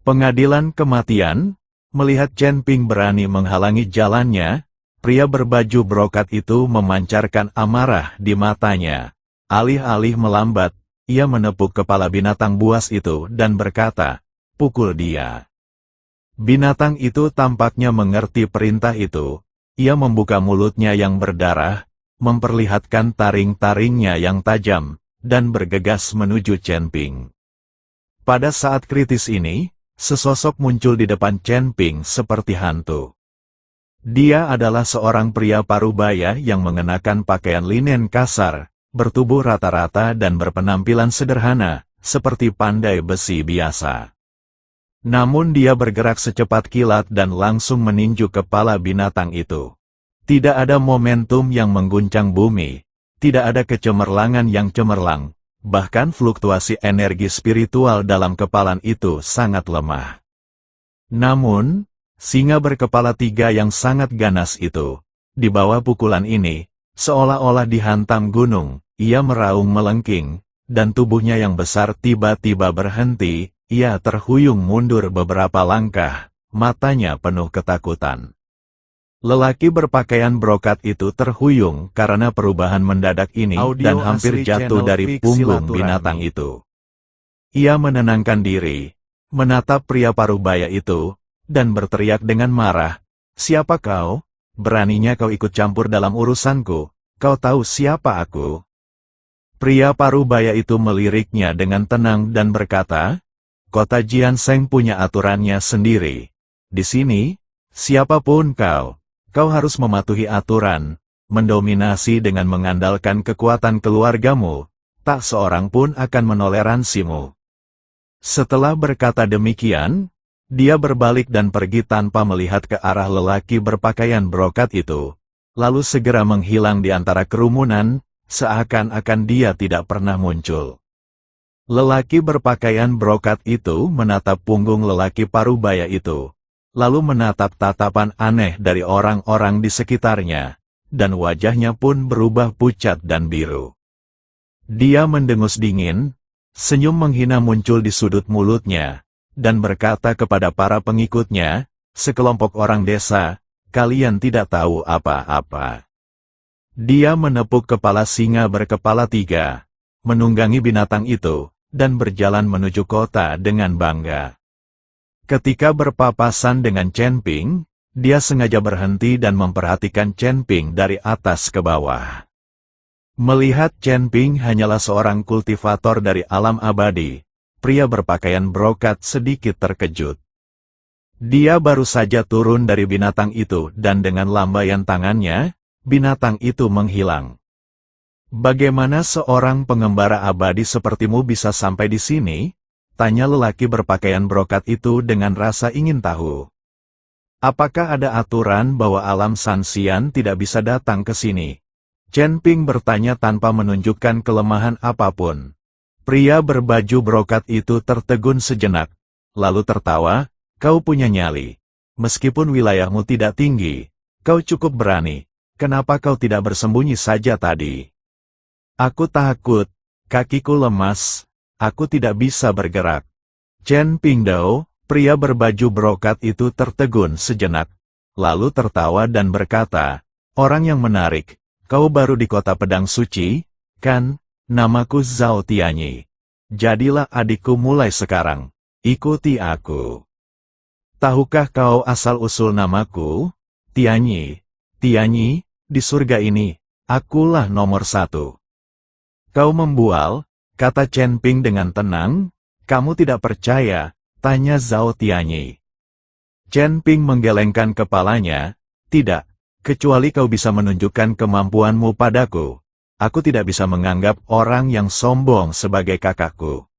Pengadilan kematian, melihat Chen Ping berani menghalangi jalannya, pria berbaju brokat itu memancarkan amarah di matanya. Alih-alih melambat, ia menepuk kepala binatang buas itu dan berkata, "Pukul dia." Binatang itu tampaknya mengerti perintah itu. Ia membuka mulutnya yang berdarah, memperlihatkan taring-taringnya yang tajam, dan bergegas menuju Chen Ping. Pada saat kritis ini, sesosok muncul di depan Chen Ping seperti hantu. Dia adalah seorang pria parubaya yang mengenakan pakaian linen kasar, bertubuh rata-rata dan berpenampilan sederhana, seperti pandai besi biasa. Namun dia bergerak secepat kilat dan langsung meninju kepala binatang itu. Tidak ada momentum yang mengguncang bumi, tidak ada kecemerlangan yang cemerlang, bahkan fluktuasi energi spiritual dalam kepalan itu sangat lemah. Namun, singa berkepala 3 yang sangat ganas itu, di bawah pukulan ini, seolah-olah dihantam gunung, ia meraung melengking, dan tubuhnya yang besar tiba-tiba berhenti, ia terhuyung mundur beberapa langkah, matanya penuh ketakutan. Lelaki berpakaian brokat itu terhuyung karena perubahan mendadak ini dan hampir jatuh dari punggung binatang itu. Ia menenangkan diri, menatap pria parubaya itu, dan berteriak dengan marah, "Siapa kau? Beraninya kau ikut campur dalam urusanku? Kau tahu siapa aku?" Pria parubaya itu meliriknya dengan tenang dan berkata, "Kota Jianseng punya aturannya sendiri. Di sini, siapapun kau harus mematuhi aturan, mendominasi dengan mengandalkan kekuatan keluargamu, tak seorang pun akan menoleransimu." Setelah berkata demikian, dia berbalik dan pergi tanpa melihat ke arah lelaki berpakaian brokat itu, lalu segera menghilang di antara kerumunan, seakan-akan dia tidak pernah muncul. Lelaki berpakaian brokat itu menatap punggung lelaki parubaya itu, lalu menatap tatapan aneh dari orang-orang di sekitarnya, dan wajahnya pun berubah pucat dan biru. Dia mendengus dingin, senyum menghina muncul di sudut mulutnya, dan berkata kepada para pengikutnya, "Sekelompok orang desa, kalian tidak tahu apa-apa." Dia menepuk kepala singa berkepala 3, menunggangi binatang itu, dan berjalan menuju kota dengan bangga. Ketika berpapasan dengan Chen Ping, dia sengaja berhenti dan memperhatikan Chen Ping dari atas ke bawah. Melihat Chen Ping hanyalah seorang kultivator dari alam abadi, pria berpakaian brokat sedikit terkejut. Dia baru saja turun dari binatang itu dan dengan lambaian tangannya, binatang itu menghilang. "Bagaimana seorang pengembara abadi sepertimu bisa sampai di sini?" tanya lelaki berpakaian brokat itu dengan rasa ingin tahu. "Apakah ada aturan bahwa alam Sanxian tidak bisa datang ke sini?" Chen Ping bertanya tanpa menunjukkan kelemahan apapun. Pria berbaju brokat itu tertegun sejenak, lalu tertawa, "Kau punya nyali. Meskipun wilayahmu tidak tinggi, kau cukup berani. Kenapa kau tidak bersembunyi saja tadi?" "Aku takut, kakiku lemas. Aku tidak bisa bergerak." Chen Pingdao, pria berbaju brokat itu tertegun sejenak, lalu tertawa dan berkata, "Orang yang menarik, kau baru di kota pedang suci, kan? Namaku Zhao Tianyi. Jadilah adikku mulai sekarang. Ikuti aku." "Tahukah kau asal-usul namaku? Tianyi. Tianyi, di surga ini, akulah nomor 1. "Kau membual," kata Chen Ping dengan tenang. "Kamu tidak percaya?" tanya Zhao Tianyi. Chen Ping menggelengkan kepalanya, "Tidak, kecuali kau bisa menunjukkan kemampuanmu padaku. Aku tidak bisa menganggap orang yang sombong sebagai kakakku.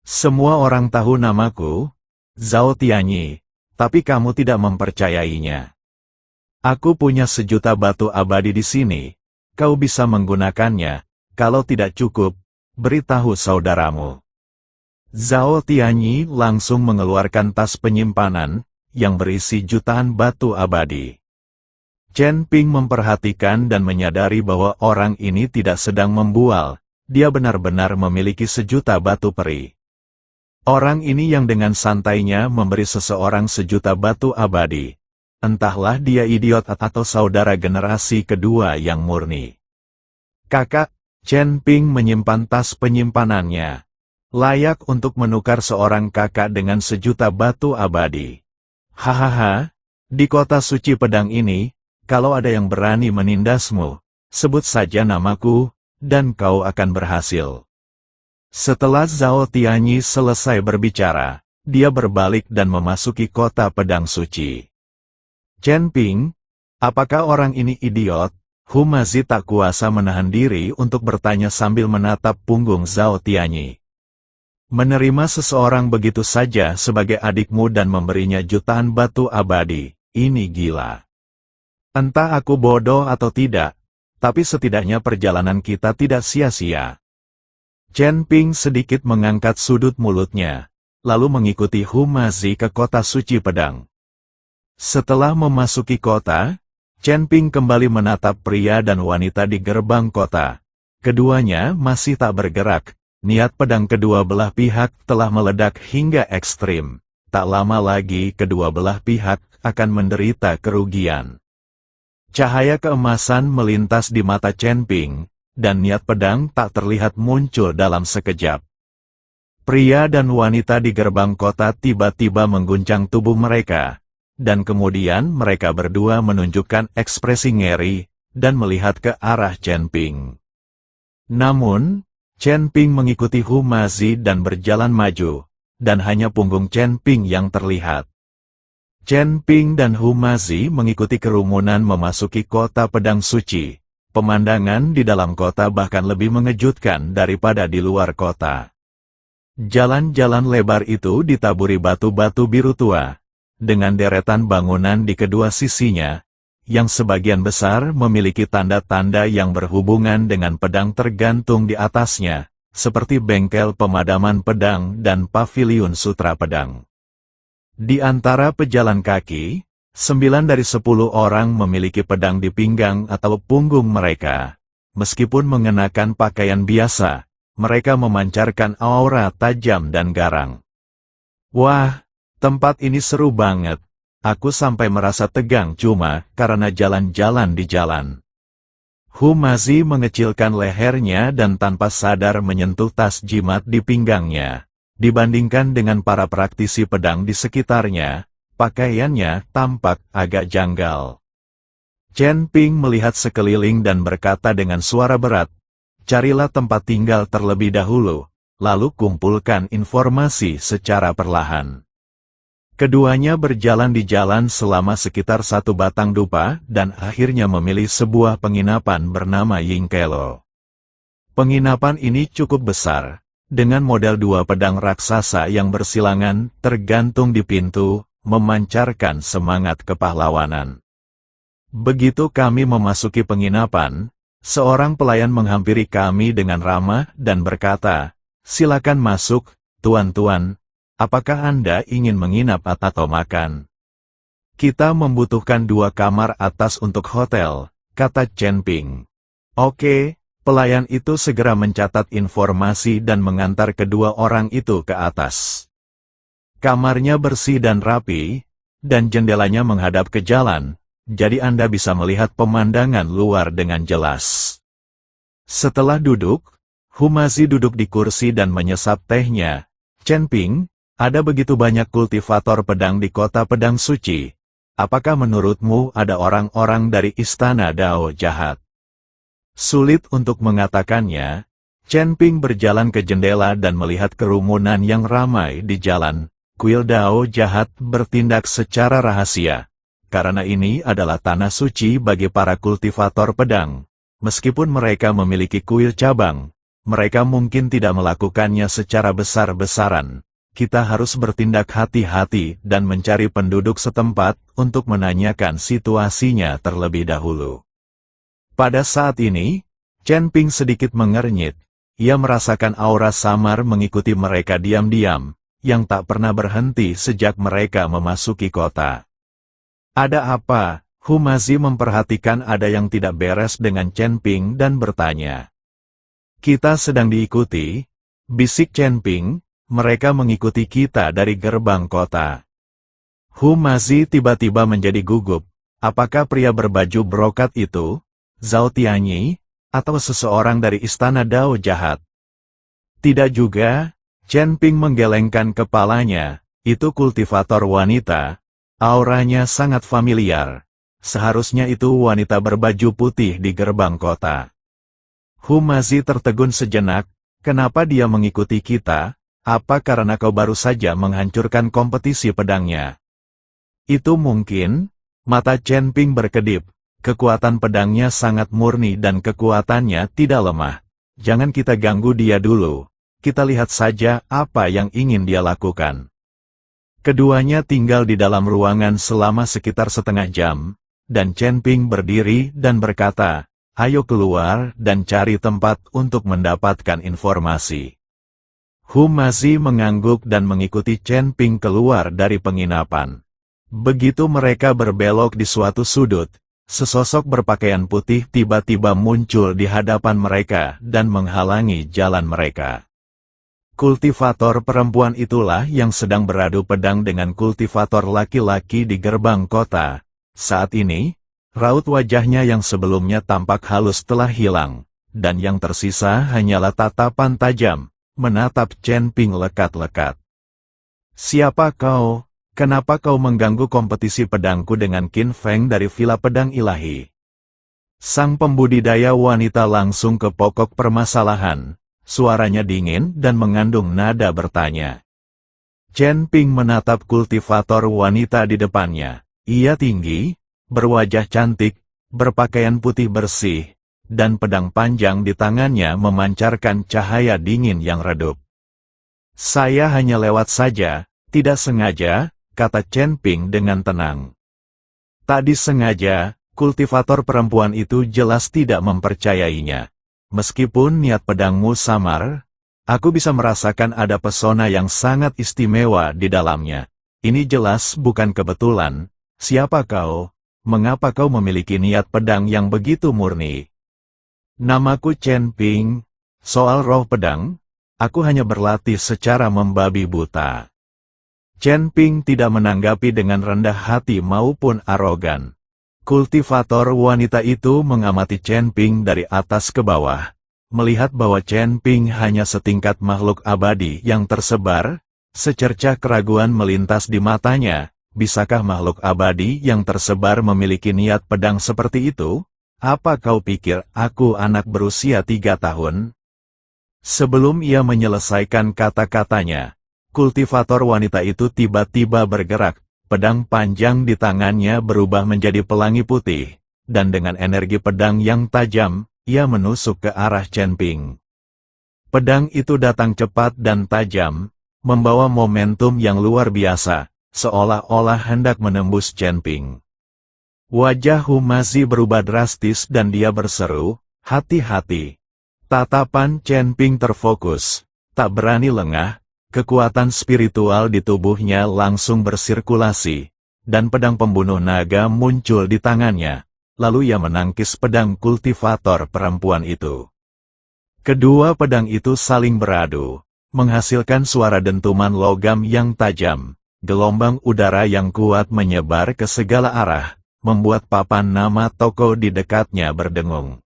Semua orang tahu namaku, Zhao Tianyi, tapi kamu tidak mempercayainya. Aku punya 1.000.000 batu abadi di sini. Kau bisa menggunakannya. Kalau tidak cukup, beritahu saudaramu." Zhao Tianyi langsung mengeluarkan tas penyimpanan, yang berisi jutaan batu abadi. Chen Ping memperhatikan dan menyadari bahwa orang ini tidak sedang membual, dia benar-benar memiliki 1.000.000 batu peri. Orang ini yang dengan santainya memberi seseorang 1.000.000 batu abadi. Entahlah dia idiot atau saudara generasi kedua yang murni. "Kakak," Chen Ping menyimpan tas penyimpanannya. "Layak untuk menukar seorang kakak dengan 1.000.000 batu abadi. Hahaha, di kota suci pedang ini, kalau ada yang berani menindasmu, sebut saja namaku, dan kau akan berhasil. Setelah Zhao Tianyi selesai berbicara, dia berbalik dan memasuki kota pedang suci. Chen Ping, apakah orang ini idiot? Hu Mazi tak kuasa menahan diri untuk bertanya sambil menatap punggung Zhao Tianyi. Menerima seseorang begitu saja sebagai adikmu dan memberinya jutaan batu abadi, ini gila. Entah aku bodoh atau tidak, tapi setidaknya perjalanan kita tidak sia-sia. Chen Ping sedikit mengangkat sudut mulutnya, lalu mengikuti Hu Mazi ke kota suci pedang. Setelah memasuki kota, Chen Ping kembali menatap pria dan wanita di gerbang kota. Keduanya masih tak bergerak. Niat pedang kedua belah pihak telah meledak hingga ekstrim. Tak lama lagi kedua belah pihak akan menderita kerugian. Cahaya keemasan melintas di mata Chen Ping, dan niat pedang tak terlihat muncul dalam sekejap. Pria dan wanita di gerbang kota tiba-tiba mengguncang tubuh mereka, dan kemudian mereka berdua menunjukkan ekspresi ngeri, dan melihat ke arah Chen Ping. Namun, Chen Ping mengikuti Hu Mazi dan berjalan maju, dan hanya punggung Chen Ping yang terlihat. Chen Ping dan Hu Mazi mengikuti kerumunan memasuki kota pedang suci. Pemandangan di dalam kota bahkan lebih mengejutkan daripada di luar kota. Jalan-jalan lebar itu ditaburi batu-batu biru tua, dengan deretan bangunan di kedua sisinya, yang sebagian besar memiliki tanda-tanda yang berhubungan dengan pedang tergantung di atasnya, seperti bengkel pemadaman pedang dan paviliun sutra pedang. Di antara pejalan kaki, 9 dari 10 orang memiliki pedang di pinggang atau punggung mereka. Meskipun mengenakan pakaian biasa, mereka memancarkan aura tajam dan garang. Wah, tempat ini seru banget. Aku sampai merasa tegang cuma karena jalan-jalan di jalan. Hu Mazi mengecilkan lehernya dan tanpa sadar menyentuh tas jimat di pinggangnya. Dibandingkan dengan para praktisi pedang di sekitarnya, pakaiannya tampak agak janggal. Chen Ping melihat sekeliling dan berkata dengan suara berat, "Carilah tempat tinggal terlebih dahulu, lalu kumpulkan informasi secara perlahan." Keduanya berjalan di jalan selama sekitar 1 batang dupa dan akhirnya memilih sebuah penginapan bernama Yingkelo. Penginapan ini cukup besar, dengan model 2 pedang raksasa yang bersilangan tergantung di pintu, memancarkan semangat kepahlawanan. Begitu kami memasuki penginapan, seorang pelayan menghampiri kami dengan ramah dan berkata, "Silakan masuk, tuan-tuan. Apakah Anda ingin menginap atau makan? Kita membutuhkan 2 kamar atas untuk hotel," kata Chen Ping. "Oke." Pelayan itu segera mencatat informasi dan mengantar kedua orang itu ke atas. Kamarnya bersih dan rapi, dan jendelanya menghadap ke jalan, jadi Anda bisa melihat pemandangan luar dengan jelas. Setelah duduk, Hu Mazi duduk di kursi dan menyesap tehnya. "Chen Ping, ada begitu banyak kultivator pedang di kota pedang suci. Apakah menurutmu ada orang-orang dari istana Dao jahat?" Sulit untuk mengatakannya, Chen Ping berjalan ke jendela dan melihat kerumunan yang ramai di jalan. Kuil Dao jahat bertindak secara rahasia, karena ini adalah tanah suci bagi para kultivator pedang. Meskipun mereka memiliki kuil cabang, mereka mungkin tidak melakukannya secara besar-besaran. Kita harus bertindak hati-hati dan mencari penduduk setempat untuk menanyakan situasinya terlebih dahulu. Pada saat ini, Chen Ping sedikit mengernyit. Ia merasakan aura samar mengikuti mereka diam-diam, yang tak pernah berhenti sejak mereka memasuki kota. "Ada apa?" Hu Mazi memperhatikan ada yang tidak beres dengan Chen Ping dan bertanya. "Kita sedang diikuti," bisik Chen Ping, "mereka mengikuti kita dari gerbang kota." Hu Mazi tiba-tiba menjadi gugup. Apakah pria berbaju brokat itu Zhao Tianyi, atau seseorang dari istana Dao jahat? Tidak juga. Chen Ping menggelengkan kepalanya. Itu kultivator wanita. Auranya sangat familiar. Seharusnya itu wanita berbaju putih di gerbang kota. Humazi tertegun sejenak, kenapa dia mengikuti kita? Apa karena kau baru saja menghancurkan kompetisi pedangnya? Itu mungkin, mata Chen Ping berkedip, kekuatan pedangnya sangat murni dan kekuatannya tidak lemah. Jangan kita ganggu dia dulu, kita lihat saja apa yang ingin dia lakukan. Keduanya tinggal di dalam ruangan selama sekitar setengah jam, dan Chen Ping berdiri dan berkata, ayo keluar dan cari tempat untuk mendapatkan informasi. Humazi mengangguk dan mengikuti Chen Ping keluar dari penginapan. Begitu mereka berbelok di suatu sudut, sesosok berpakaian putih tiba-tiba muncul di hadapan mereka dan menghalangi jalan mereka. Kultivator perempuan itulah yang sedang beradu pedang dengan kultivator laki-laki di gerbang kota. Saat ini, raut wajahnya yang sebelumnya tampak halus telah hilang, dan yang tersisa hanyalah tatapan tajam, menatap Chen Ping lekat-lekat. Siapa kau? Kenapa kau mengganggu kompetisi pedangku dengan Qin Feng dari Villa Pedang Ilahi? Sang pembudidaya wanita langsung ke pokok permasalahan. Suaranya dingin dan mengandung nada bertanya. Chen Ping menatap kultivator wanita di depannya. Ia tinggi, berwajah cantik, berpakaian putih bersih, dan pedang panjang di tangannya memancarkan cahaya dingin yang redup. Saya hanya lewat saja, tidak sengaja, kata Chen Ping dengan tenang. Tak disengaja, kultivator perempuan itu jelas tidak mempercayainya. Meskipun niat pedangmu samar, aku bisa merasakan ada pesona yang sangat istimewa di dalamnya. Ini jelas bukan kebetulan. Siapa kau? Mengapa kau memiliki niat pedang yang begitu murni? Namaku Chen Ping. Soal roh pedang, aku hanya berlatih secara membabi buta. Chen Ping tidak menanggapi dengan rendah hati maupun arogan. Kultivator wanita itu mengamati Chen Ping dari atas ke bawah. Melihat bahwa Chen Ping hanya setingkat makhluk abadi yang tersebar, secercah keraguan melintas di matanya. Bisakah makhluk abadi yang tersebar memiliki niat pedang seperti itu? Apa kau pikir aku anak berusia 3 tahun? Sebelum ia menyelesaikan kata-katanya, kultivator wanita itu tiba-tiba bergerak, pedang panjang di tangannya berubah menjadi pelangi putih, dan dengan energi pedang yang tajam, ia menusuk ke arah Chen Ping. Pedang itu datang cepat dan tajam, membawa momentum yang luar biasa, seolah-olah hendak menembus Chen Ping. Wajah Humazi berubah drastis dan dia berseru, hati-hati. Tatapan Chen Ping terfokus, tak berani lengah. Kekuatan spiritual di tubuhnya langsung bersirkulasi, dan pedang pembunuh naga muncul di tangannya, lalu ia menangkis pedang kultivator perempuan itu. Kedua pedang itu saling beradu, menghasilkan suara dentuman logam yang tajam, gelombang udara yang kuat menyebar ke segala arah, membuat papan nama toko di dekatnya berdengung.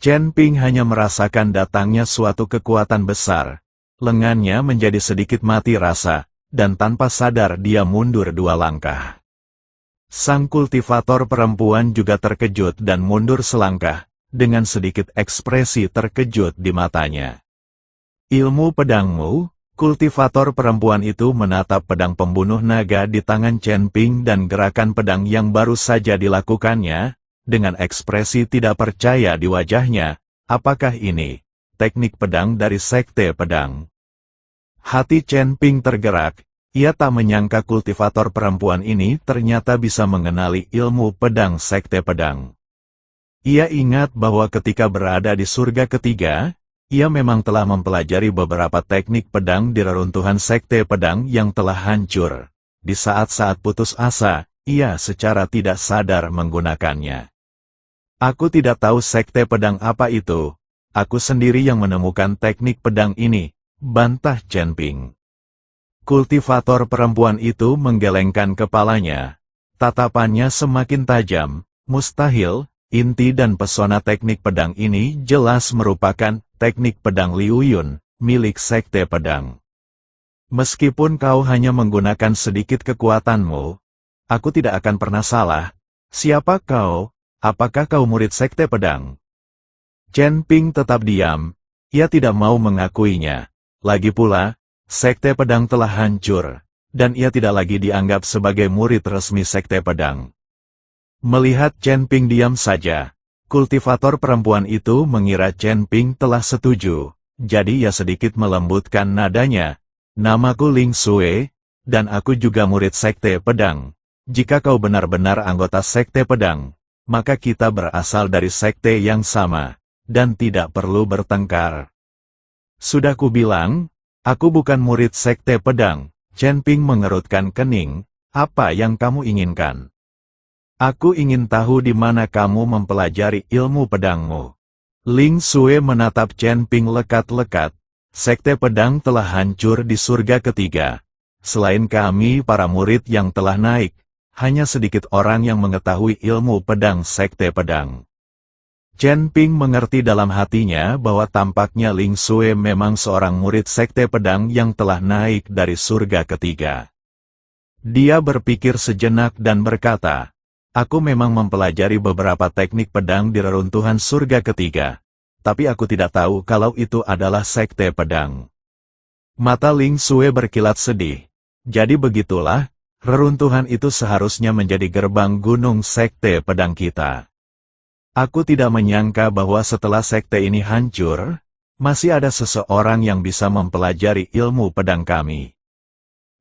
Chen Ping hanya merasakan datangnya suatu kekuatan besar. Lengannya menjadi sedikit mati rasa, dan tanpa sadar dia mundur 2 langkah. Sang kultivator perempuan juga terkejut dan mundur selangkah, dengan sedikit ekspresi terkejut di matanya. Ilmu pedangmu? Kultivator perempuan itu menatap pedang pembunuh naga di tangan Chen Ping dan gerakan pedang yang baru saja dilakukannya, dengan ekspresi tidak percaya di wajahnya. Apakah ini teknik pedang dari Sekte Pedang? Hati Chen Ping tergerak, ia tak menyangka kultivator perempuan ini ternyata bisa mengenali ilmu pedang Sekte Pedang. Ia ingat bahwa ketika berada di surga ketiga, ia memang telah mempelajari beberapa teknik pedang di reruntuhan Sekte Pedang yang telah hancur. Di saat-saat putus asa, ia secara tidak sadar menggunakannya. Aku tidak tahu Sekte Pedang apa itu. Aku sendiri yang menemukan teknik pedang ini, bantah Chen Ping. Kultivator perempuan itu menggelengkan kepalanya. Tatapannya semakin tajam. Mustahil, inti dan pesona teknik pedang ini jelas merupakan teknik pedang Liu Yun, milik Sekte Pedang. Meskipun kau hanya menggunakan sedikit kekuatanmu, aku tidak akan pernah salah. Siapa kau? Apakah kau murid Sekte Pedang? Chen Ping tetap diam. Ia tidak mau mengakuinya. Lagi pula, Sekte Pedang telah hancur, dan ia tidak lagi dianggap sebagai murid resmi Sekte Pedang. Melihat Chen Ping diam saja, kultivator perempuan itu mengira Chen Ping telah setuju, jadi ia sedikit melembutkan nadanya. Namaku Ling Xue, dan aku juga murid Sekte Pedang. Jika kau benar-benar anggota Sekte Pedang, maka kita berasal dari sekte yang sama, dan tidak perlu bertengkar. Sudah kubilang, aku bukan murid Sekte Pedang. Chen Ping mengerutkan kening. Apa yang kamu inginkan? Aku ingin tahu di mana kamu mempelajari ilmu pedangmu. Ling Xue menatap Chen Ping lekat-lekat. Sekte Pedang telah hancur di surga ketiga. Selain kami para murid yang telah naik, hanya sedikit orang yang mengetahui ilmu pedang Sekte Pedang. Chen Ping mengerti dalam hatinya bahwa tampaknya Ling Xue memang seorang murid Sekte Pedang yang telah naik dari surga ketiga. Dia berpikir sejenak dan berkata, aku memang mempelajari beberapa teknik pedang di reruntuhan surga ketiga, tapi aku tidak tahu kalau itu adalah Sekte Pedang. Mata Ling Xue berkilat sedih. Jadi begitulah, reruntuhan itu seharusnya menjadi gerbang gunung Sekte Pedang kita. Aku tidak menyangka bahwa setelah sekte ini hancur, masih ada seseorang yang bisa mempelajari ilmu pedang kami.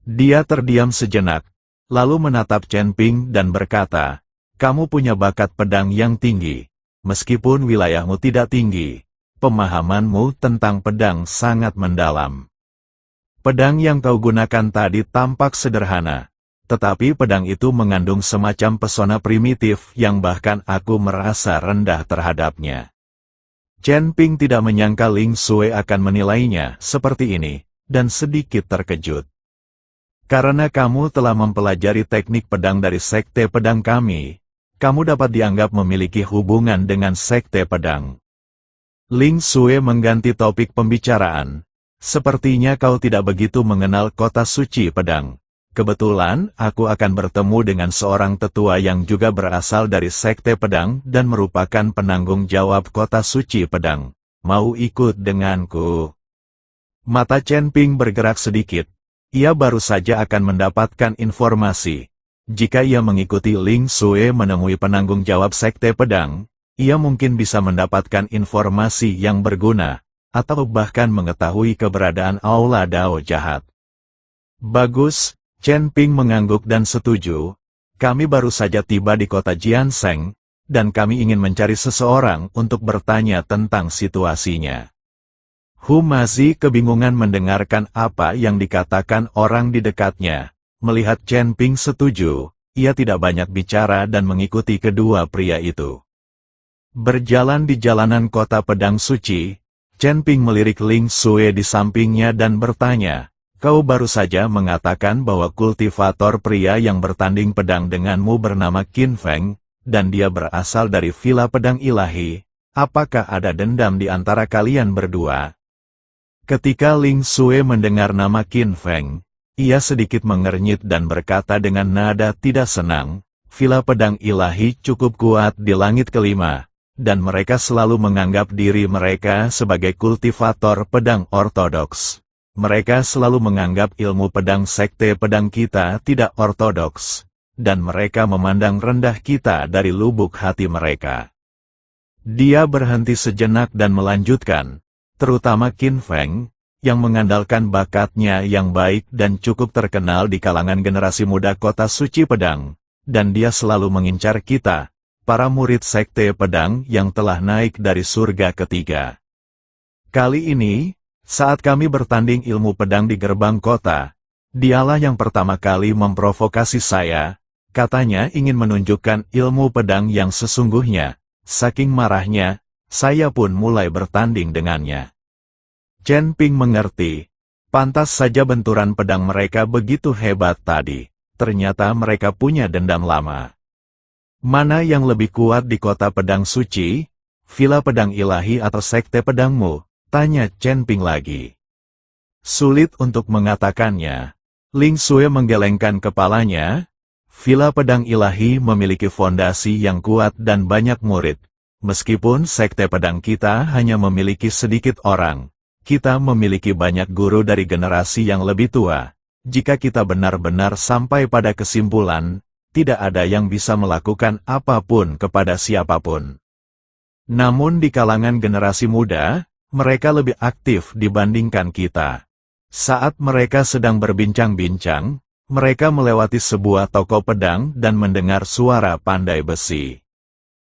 Dia terdiam sejenak, lalu menatap Chen Ping dan berkata, kamu punya bakat pedang yang tinggi. Meskipun wilayahmu tidak tinggi, pemahamanmu tentang pedang sangat mendalam. Pedang yang kau gunakan tadi tampak sederhana, tetapi pedang itu mengandung semacam pesona primitif yang bahkan aku merasa rendah terhadapnya. Chen Ping tidak menyangka Ling Xue akan menilainya seperti ini, dan sedikit terkejut. Karena kamu telah mempelajari teknik pedang dari Sekte Pedang kami, kamu dapat dianggap memiliki hubungan dengan Sekte Pedang. Ling Xue mengganti topik pembicaraan. Sepertinya kau tidak begitu mengenal kota suci pedang. Kebetulan, aku akan bertemu dengan seorang tetua yang juga berasal dari Sekte Pedang dan merupakan penanggung jawab kota suci pedang. Mau ikut denganku? Mata Chen Ping bergerak sedikit. Ia baru saja akan mendapatkan informasi. Jika ia mengikuti Ling Xue menemui penanggung jawab Sekte Pedang, ia mungkin bisa mendapatkan informasi yang berguna, atau bahkan mengetahui keberadaan Aula Dao jahat. Bagus, Chen Ping mengangguk dan setuju. Kami baru saja tiba di kota Jianseng, dan kami ingin mencari seseorang untuk bertanya tentang situasinya. Hu Mazi kebingungan mendengarkan apa yang dikatakan orang di dekatnya. Melihat Chen Ping setuju, ia tidak banyak bicara dan mengikuti kedua pria itu. Berjalan di jalanan kota pedang suci, Chen Ping melirik Ling Xue di sampingnya dan bertanya, kau baru saja mengatakan bahwa kultivator pria yang bertanding pedang denganmu bernama Qin Feng, dan dia berasal dari Villa Pedang Ilahi. Apakah ada dendam di antara kalian berdua? Ketika Ling Xue mendengar nama Qin Feng, ia sedikit mengernyit dan berkata dengan nada tidak senang, Villa Pedang Ilahi cukup kuat di langit kelima, dan mereka selalu menganggap diri mereka sebagai kultivator pedang ortodoks. Mereka selalu menganggap ilmu pedang Sekte Pedang kita tidak ortodoks, dan mereka memandang rendah kita dari lubuk hati mereka. Dia berhenti sejenak dan melanjutkan, terutama Qin Feng, yang mengandalkan bakatnya yang baik dan cukup terkenal di kalangan generasi muda kota suci pedang, dan dia selalu mengincar kita, para murid Sekte Pedang yang telah naik dari surga ketiga. Kali ini, saat kami bertanding ilmu pedang di gerbang kota, dialah yang pertama kali memprovokasi saya, katanya ingin menunjukkan ilmu pedang yang sesungguhnya. Saking marahnya, saya pun mulai bertanding dengannya. Chen Ping mengerti. Pantas saja benturan pedang mereka begitu hebat tadi. Ternyata mereka punya dendam lama. Mana yang lebih kuat di kota pedang suci? Villa Pedang Ilahi atau Sekte Pedangmu? Tanya Chen Ping lagi. Sulit untuk mengatakannya. Ling Xue menggelengkan kepalanya. Villa Pedang Ilahi memiliki fondasi yang kuat dan banyak murid. Meskipun sekte pedang kita hanya memiliki sedikit orang, kita memiliki banyak guru dari generasi yang lebih tua. Jika kita benar-benar sampai pada kesimpulan, tidak ada yang bisa melakukan apapun kepada siapapun. Namun di kalangan generasi muda, mereka lebih aktif dibandingkan kita. Saat mereka sedang berbincang-bincang, mereka melewati sebuah toko pedang dan mendengar suara pandai besi.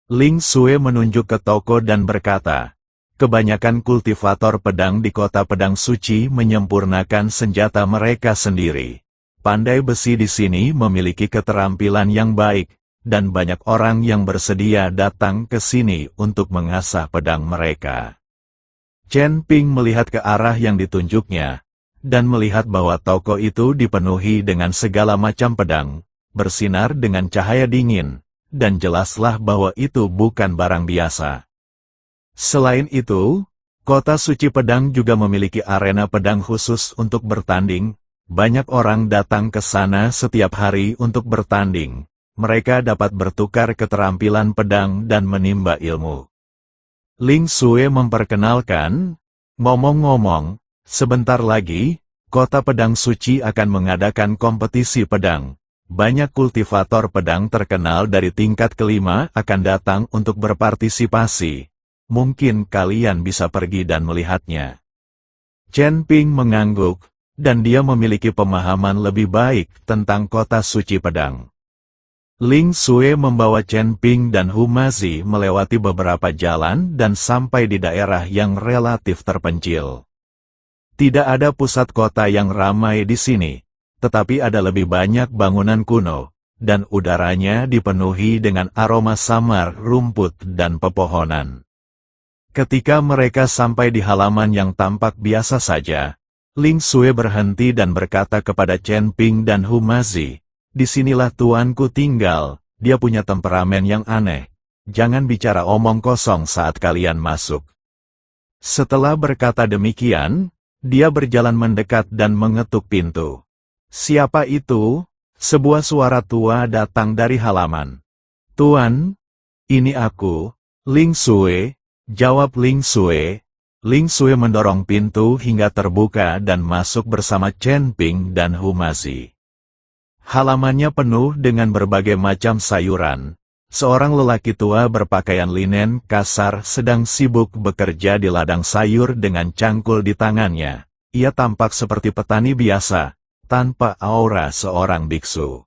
Ling Xue menunjuk ke toko dan berkata, kebanyakan kultivator pedang di kota pedang suci menyempurnakan senjata mereka sendiri. Pandai besi di sini memiliki keterampilan yang baik, dan banyak orang yang bersedia datang ke sini untuk mengasah pedang mereka. Chen Ping melihat ke arah yang ditunjuknya, dan melihat bahwa toko itu dipenuhi dengan segala macam pedang, bersinar dengan cahaya dingin, dan jelaslah bahwa itu bukan barang biasa. Selain itu, kota suci pedang juga memiliki arena pedang khusus untuk bertanding. Banyak orang datang ke sana setiap hari untuk bertanding. Mereka dapat bertukar keterampilan pedang dan menimba ilmu. Ling Xue memperkenalkan, ngomong-ngomong, sebentar lagi, kota pedang suci akan mengadakan kompetisi pedang. Banyak kultivator pedang terkenal dari tingkat kelima akan datang untuk berpartisipasi. Mungkin kalian bisa pergi dan melihatnya. Chen Ping mengangguk, dan dia memiliki pemahaman lebih baik tentang kota suci pedang. Ling Xue membawa Chen Ping dan Hu Mazi melewati beberapa jalan dan sampai di daerah yang relatif terpencil. Tidak ada pusat kota yang ramai di sini, tetapi ada lebih banyak bangunan kuno, dan udaranya dipenuhi dengan aroma samar rumput dan pepohonan. Ketika mereka sampai di halaman yang tampak biasa saja, Ling Xue berhenti dan berkata kepada Chen Ping dan Hu Mazi, disinilah tuanku tinggal, dia punya temperamen yang aneh. Jangan bicara omong kosong saat kalian masuk. Setelah berkata demikian, dia berjalan mendekat dan mengetuk pintu. Siapa itu? Sebuah suara tua datang dari halaman. Tuan, ini aku, Ling Xue, jawab Ling Xue. Ling Xue mendorong pintu hingga terbuka dan masuk bersama Chen Ping dan Hu Mazi. Halamannya penuh dengan berbagai macam sayuran. Seorang lelaki tua berpakaian linen kasar sedang sibuk bekerja di ladang sayur dengan cangkul di tangannya. Ia tampak seperti petani biasa, tanpa aura seorang biksu.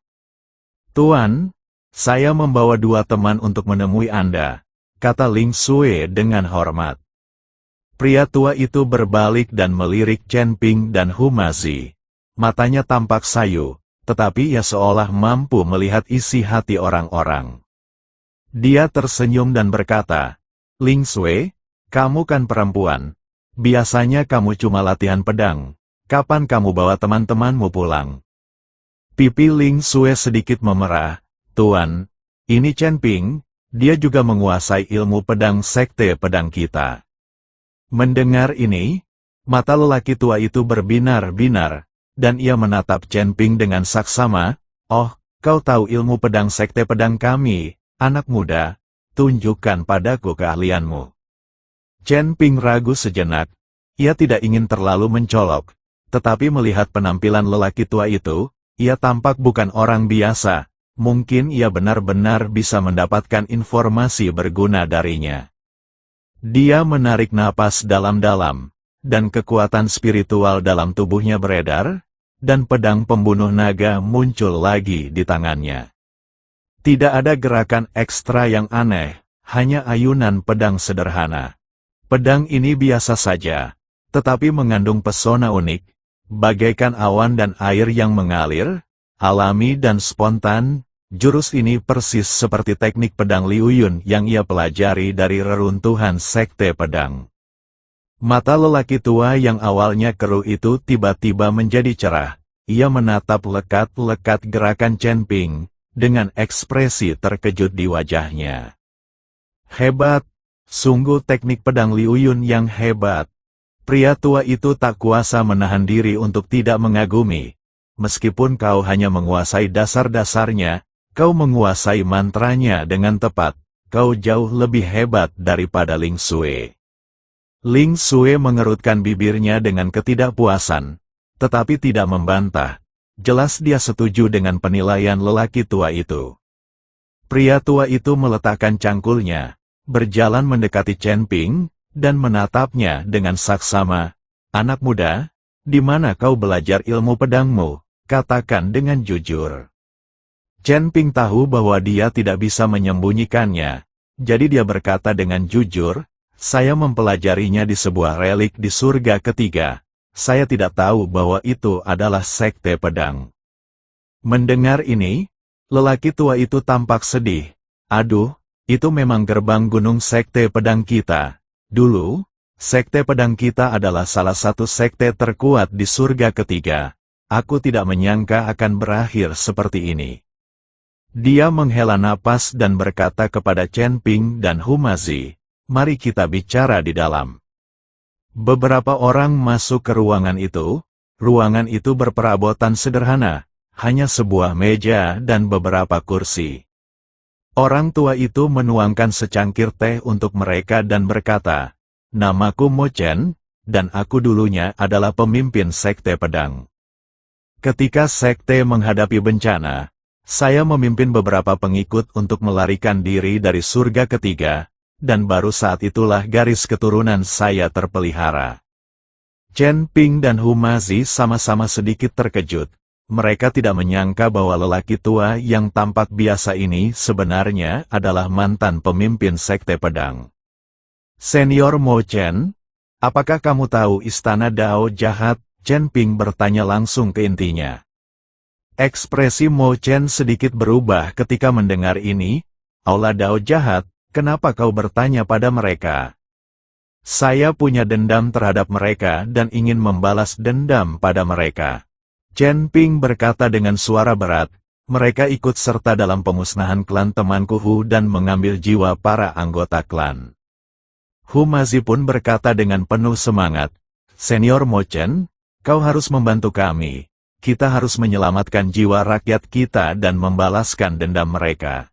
Tuan, saya membawa 2 teman untuk menemui Anda, kata Ling Xue dengan hormat. Pria tua itu berbalik dan melirik Chen Ping dan Hu Mazi. Matanya tampak sayu, tetapi ia seolah mampu melihat isi hati orang-orang. Dia tersenyum dan berkata, Ling Xue, kamu kan perempuan. Biasanya kamu cuma latihan pedang. Kapan kamu bawa teman-temanmu pulang? Pipi Ling Xue sedikit memerah. Tuan, ini Chen Ping, dia juga menguasai ilmu pedang sekte pedang kita. Mendengar ini, mata lelaki tua itu berbinar-binar, dan ia menatap Chen Ping dengan saksama. Oh, kau tahu ilmu pedang sekte pedang kami. Anak muda, tunjukkan padaku keahlianmu. Chen Ping ragu sejenak. Ia tidak ingin terlalu mencolok, tetapi melihat penampilan lelaki tua itu, ia tampak bukan orang biasa. Mungkin ia benar-benar bisa mendapatkan informasi berguna darinya. Dia menarik napas dalam-dalam, dan kekuatan spiritual dalam tubuhnya beredar, dan pedang pembunuh naga muncul lagi di tangannya. Tidak ada gerakan ekstra yang aneh, hanya ayunan pedang sederhana. Pedang ini biasa saja, tetapi mengandung pesona unik, bagaikan awan dan air yang mengalir, alami dan spontan. Jurus ini persis seperti teknik pedang Liu Yun yang ia pelajari dari reruntuhan sekte pedang. Mata lelaki tua yang awalnya keruh itu tiba-tiba menjadi cerah. Ia menatap lekat-lekat gerakan Chen Ping, dengan ekspresi terkejut di wajahnya. Hebat, sungguh teknik pedang Liu Yun yang hebat. Pria tua itu tak kuasa menahan diri untuk tidak mengagumi. Meskipun kau hanya menguasai dasar-dasarnya, kau menguasai mantranya dengan tepat. kau jauh lebih hebat daripada Ling Xue. Ling Xue mengerutkan bibirnya dengan ketidakpuasan, tetapi tidak membantah. Jelas dia setuju dengan penilaian lelaki tua itu. Pria tua itu meletakkan cangkulnya, berjalan mendekati Chen Ping, dan menatapnya dengan saksama. Anak muda, di mana kau belajar ilmu pedangmu? Katakan dengan jujur. Chen Ping tahu bahwa dia tidak bisa menyembunyikannya, jadi dia berkata dengan jujur, saya mempelajarinya di sebuah relik di surga ketiga. Saya tidak tahu bahwa itu adalah sekte pedang. Mendengar ini, lelaki tua itu tampak sedih. Aduh, itu memang gerbang gunung sekte pedang kita. Dulu, sekte pedang kita adalah salah satu sekte terkuat di surga ketiga. Aku tidak menyangka akan berakhir seperti ini. Dia menghela napas dan berkata kepada Chen Ping dan Humazi, mari kita bicara di dalam. Beberapa orang masuk ke ruangan itu. Ruangan itu berperabotan sederhana, hanya sebuah meja dan beberapa kursi. Orang tua itu menuangkan secangkir teh untuk mereka dan berkata, namaku Mo Chen, dan aku dulunya adalah pemimpin sekte pedang. Ketika sekte menghadapi bencana, saya memimpin beberapa pengikut untuk melarikan diri dari surga ketiga, dan baru saat itulah garis keturunan saya terpelihara. Chen Ping dan Humazi sama-sama sedikit terkejut. Mereka tidak menyangka bahwa lelaki tua yang tampak biasa ini sebenarnya adalah mantan pemimpin sekte pedang. Senior Mo Chen, apakah kamu tahu istana Dao jahat? Chen Ping bertanya langsung ke intinya. Ekspresi Mo Chen sedikit berubah ketika mendengar ini. Aula Dao jahat? Kenapa kau bertanya pada mereka? Saya punya dendam terhadap mereka dan ingin membalas dendam pada mereka. Chen Ping berkata dengan suara berat, mereka ikut serta dalam pemusnahan klan temanku Hu dan mengambil jiwa para anggota klan. Humazi pun berkata dengan penuh semangat, Senior Mo Chen, kau harus membantu kami. Kita harus menyelamatkan jiwa rakyat kita dan membalaskan dendam mereka.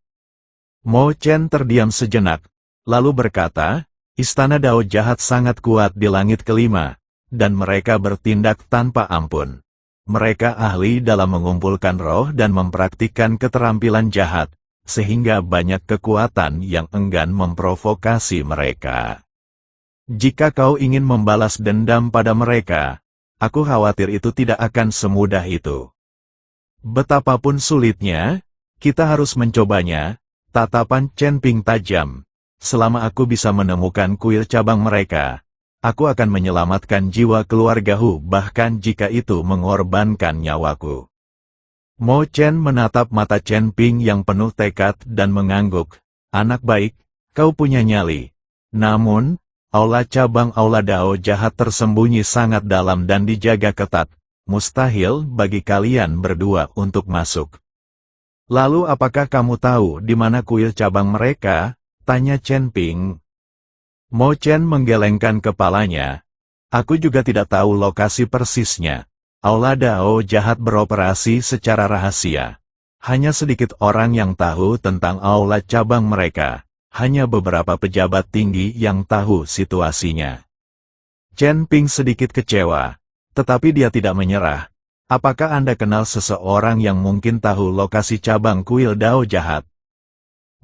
Mo Chen terdiam sejenak, lalu berkata, istana Dao jahat sangat kuat di langit kelima, dan mereka bertindak tanpa ampun. Mereka ahli dalam mengumpulkan roh dan mempraktikkan keterampilan jahat, sehingga banyak kekuatan yang enggan memprovokasi mereka. Jika kau ingin membalas dendam pada mereka, aku khawatir itu tidak akan semudah itu. Betapapun sulitnya, kita harus mencobanya. Tatapan Chen Ping tajam. Selama aku bisa menemukan kuil cabang mereka, aku akan menyelamatkan jiwa keluarga Hu bahkan jika itu mengorbankan nyawaku. Mo Chen menatap mata Chen Ping yang penuh tekad dan mengangguk. Anak baik, kau punya nyali. Namun, aula cabang aula Dao jahat tersembunyi sangat dalam dan dijaga ketat. Mustahil bagi kalian berdua untuk masuk. Lalu apakah kamu tahu di mana kuil cabang mereka? Tanya Chen Ping. Mo Chen menggelengkan kepalanya. Aku juga tidak tahu lokasi persisnya. Aula Dao jahat beroperasi secara rahasia. Hanya sedikit orang yang tahu tentang aula cabang mereka. Hanya beberapa pejabat tinggi yang tahu situasinya. Chen Ping sedikit kecewa, tetapi dia tidak menyerah. Apakah Anda kenal seseorang yang mungkin tahu lokasi cabang kuil Dao jahat?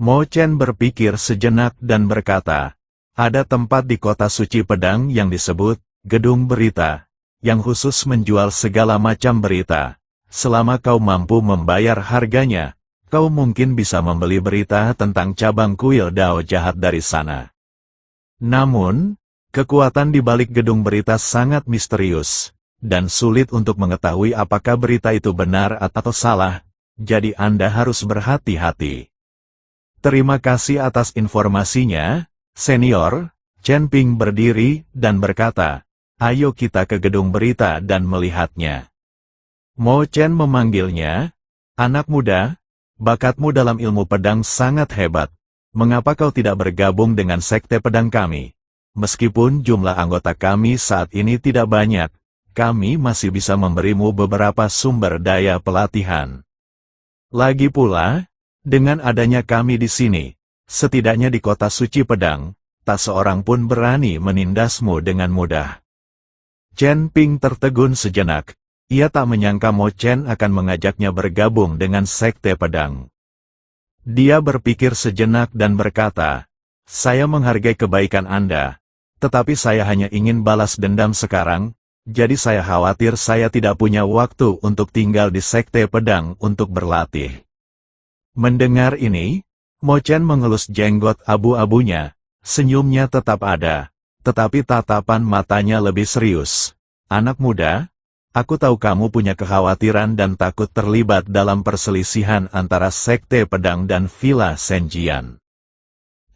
Mo Chen berpikir sejenak dan berkata, ada tempat di kota suci pedang yang disebut Gedung Berita, yang khusus menjual segala macam berita. Selama kau mampu membayar harganya, kau mungkin bisa membeli berita tentang cabang kuil Dao jahat dari sana. Namun, kekuatan di balik gedung berita sangat misterius, dan sulit untuk mengetahui apakah berita itu benar atau salah, jadi Anda harus berhati-hati. Terima kasih atas informasinya, Senior. Chen Ping berdiri dan berkata, ayo kita ke gedung berita dan melihatnya. Mo Chen memanggilnya, anak muda, bakatmu dalam ilmu pedang sangat hebat. Mengapa kau tidak bergabung dengan sekte pedang kami? Meskipun jumlah anggota kami saat ini tidak banyak, kami masih bisa memberimu beberapa sumber daya pelatihan. Lagi pula, dengan adanya kami di sini, Setidaknya di kota suci pedang, tak seorang pun berani menindasmu dengan mudah. Chen Ping tertegun sejenak. Ia tak menyangka Mo Chen akan mengajaknya bergabung dengan Sekte Pedang. Dia berpikir sejenak dan berkata, "Saya menghargai kebaikan Anda, tetapi saya hanya ingin balas dendam sekarang, jadi saya khawatir saya tidak punya waktu untuk tinggal di Sekte Pedang untuk berlatih." Mendengar ini, Mo Chen mengelus jenggot abu-abunya, senyumnya tetap ada, tetapi tatapan matanya lebih serius. "Anak muda, aku tahu kamu punya kekhawatiran dan takut terlibat dalam perselisihan antara Sekte Pedang dan Villa Senjian.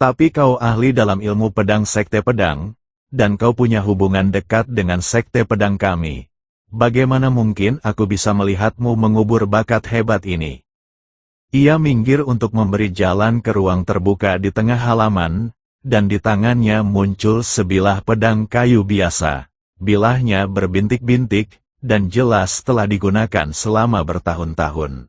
Tapi kau ahli dalam ilmu pedang Sekte Pedang, dan kau punya hubungan dekat dengan Sekte Pedang kami. Bagaimana mungkin aku bisa melihatmu mengubur bakat hebat ini?" Ia minggir untuk memberi jalan ke ruang terbuka di tengah halaman, dan di tangannya muncul sebilah pedang kayu biasa. Bilahnya berbintik-bintik, dan jelas telah digunakan selama bertahun-tahun.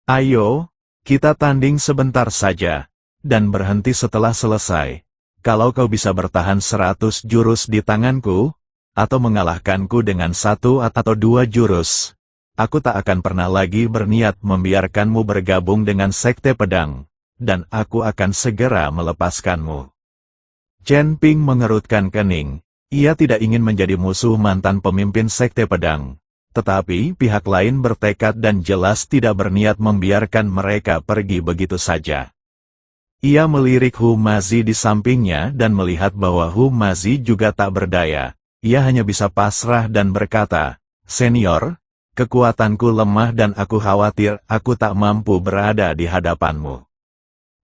"Ayo, kita tanding sebentar saja, dan berhenti setelah selesai. Kalau kau bisa bertahan 100 jurus di tanganku, atau mengalahkanku dengan 1 atau 2 jurus, aku tak akan pernah lagi berniat membiarkanmu bergabung dengan Sekte Pedang, dan aku akan segera melepaskanmu." Chen Ping mengerutkan kening. Ia tidak ingin menjadi musuh mantan pemimpin Sekte Pedang, tetapi pihak lain bertekad dan jelas tidak berniat membiarkan mereka pergi begitu saja. Ia melirik Hu Mazi di sampingnya dan melihat bahwa Hu Mazi juga tak berdaya. Ia hanya bisa pasrah dan berkata, "Senior, kekuatanku lemah dan aku khawatir aku tak mampu berada di hadapanmu."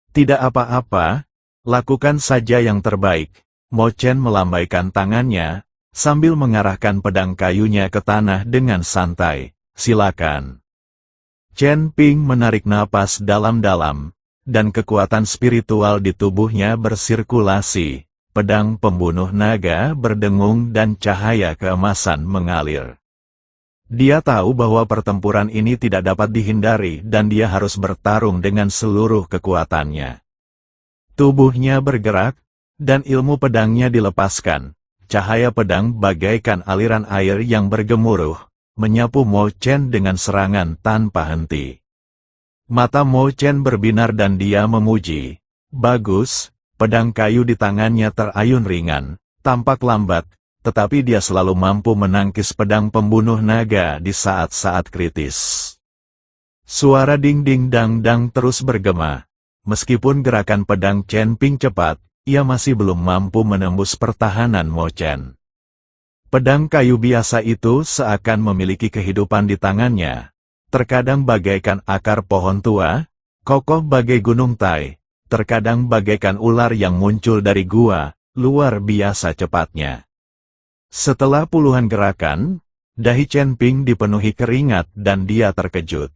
"Tidak apa-apa, lakukan saja yang terbaik." Mo Chen melambaikan tangannya, sambil mengarahkan pedang kayunya ke tanah dengan santai. "Silakan." Chen Ping menarik napas dalam-dalam, dan kekuatan spiritual di tubuhnya bersirkulasi. Pedang pembunuh naga berdengung dan cahaya keemasan mengalir. Dia tahu bahwa pertempuran ini tidak dapat dihindari dan dia harus bertarung dengan seluruh kekuatannya. Tubuhnya bergerak, dan ilmu pedangnya dilepaskan. Cahaya pedang bagaikan aliran air yang bergemuruh, menyapu Mo Chen dengan serangan tanpa henti. Mata Mo Chen berbinar dan dia memuji. Bagus, pedang kayu di tangannya terayun ringan, tampak lambat, tetapi dia selalu mampu menangkis pedang pembunuh naga di saat-saat kritis. Suara ding-ding-dang-dang terus bergema. Meskipun gerakan pedang Chen Ping cepat, ia masih belum mampu menembus pertahanan Mo Chen. Pedang kayu biasa itu seakan memiliki kehidupan di tangannya. Terkadang bagaikan akar pohon tua, kokoh bagai gunung Tai, terkadang bagaikan ular yang muncul dari gua, luar biasa cepatnya. Setelah puluhan gerakan, dahi Chen Ping dipenuhi keringat dan dia terkejut.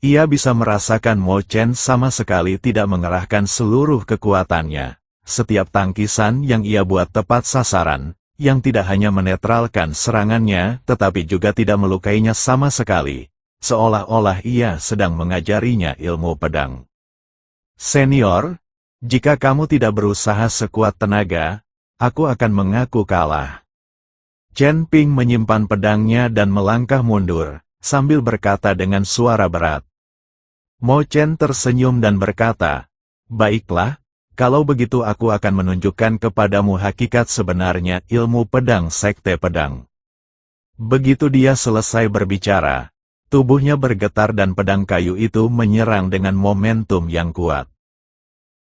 Ia bisa merasakan Mo Chen sama sekali tidak mengerahkan seluruh kekuatannya. Setiap tangkisan yang ia buat tepat sasaran, yang tidak hanya menetralkan serangannya, tetapi juga tidak melukainya sama sekali, seolah-olah ia sedang mengajarinya ilmu pedang. "Senior, jika kamu tidak berusaha sekuat tenaga, aku akan mengaku kalah." Chen Ping menyimpan pedangnya dan melangkah mundur, sambil berkata dengan suara berat. Mo Chen tersenyum dan berkata, "Baiklah, kalau begitu aku akan menunjukkan kepadamu hakikat sebenarnya ilmu pedang Sekte Pedang." Begitu dia selesai berbicara, tubuhnya bergetar dan pedang kayu itu menyerang dengan momentum yang kuat.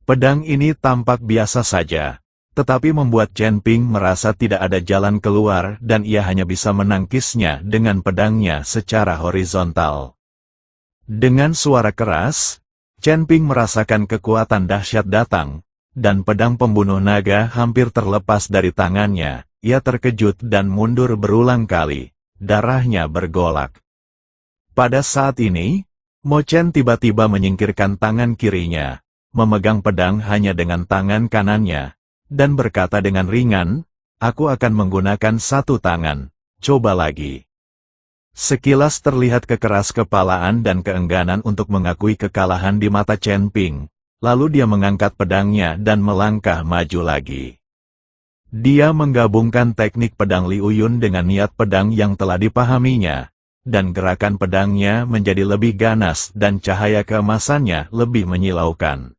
Pedang ini tampak biasa saja, tetapi membuat Chen Ping merasa tidak ada jalan keluar dan ia hanya bisa menangkisnya dengan pedangnya secara horizontal. Dengan suara keras, Chen Ping merasakan kekuatan dahsyat datang, dan pedang pembunuh naga hampir terlepas dari tangannya. Ia terkejut dan mundur berulang kali, darahnya bergolak. Pada saat ini, Mo Chen tiba-tiba menyingkirkan tangan kirinya, memegang pedang hanya dengan tangan kanannya, dan berkata dengan ringan, "Aku akan menggunakan satu tangan, coba lagi." Sekilas terlihat kekeras kepalaan dan keengganan untuk mengakui kekalahan di mata Chen Ping, Lalu dia mengangkat pedangnya dan melangkah maju lagi. Dia menggabungkan teknik pedang Liu Yun dengan niat pedang yang telah dipahaminya, dan gerakan pedangnya menjadi lebih ganas dan cahaya keemasannya lebih menyilaukan.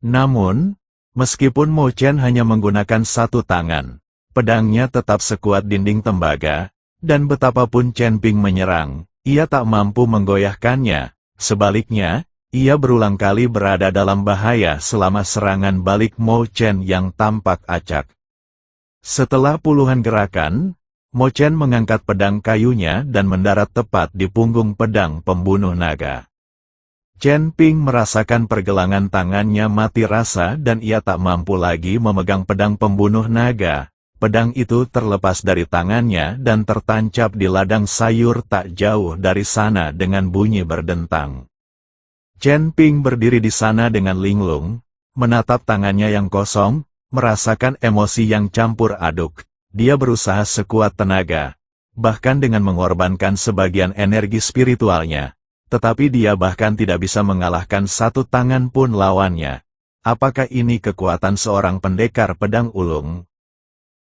Namun, meskipun Mo Chen hanya menggunakan satu tangan, pedangnya tetap sekuat dinding tembaga, dan betapapun Chen Ping menyerang, ia tak mampu menggoyahkannya. Sebaliknya, ia berulang kali berada dalam bahaya selama serangan balik Mo Chen yang tampak acak. Setelah puluhan gerakan, Mo Chen mengangkat pedang kayunya dan mendarat tepat di punggung pedang pembunuh naga. Chen Ping merasakan pergelangan tangannya mati rasa dan ia tak mampu lagi memegang pedang pembunuh naga. Pedang itu terlepas dari tangannya dan tertancap di ladang sayur tak jauh dari sana dengan bunyi berdentang. Chen Ping berdiri di sana dengan linglung, menatap tangannya yang kosong, merasakan emosi yang campur aduk. Dia berusaha sekuat tenaga, bahkan dengan mengorbankan sebagian energi spiritualnya. Tetapi dia bahkan tidak bisa mengalahkan satu tangan pun lawannya. Apakah ini kekuatan seorang pendekar pedang ulung?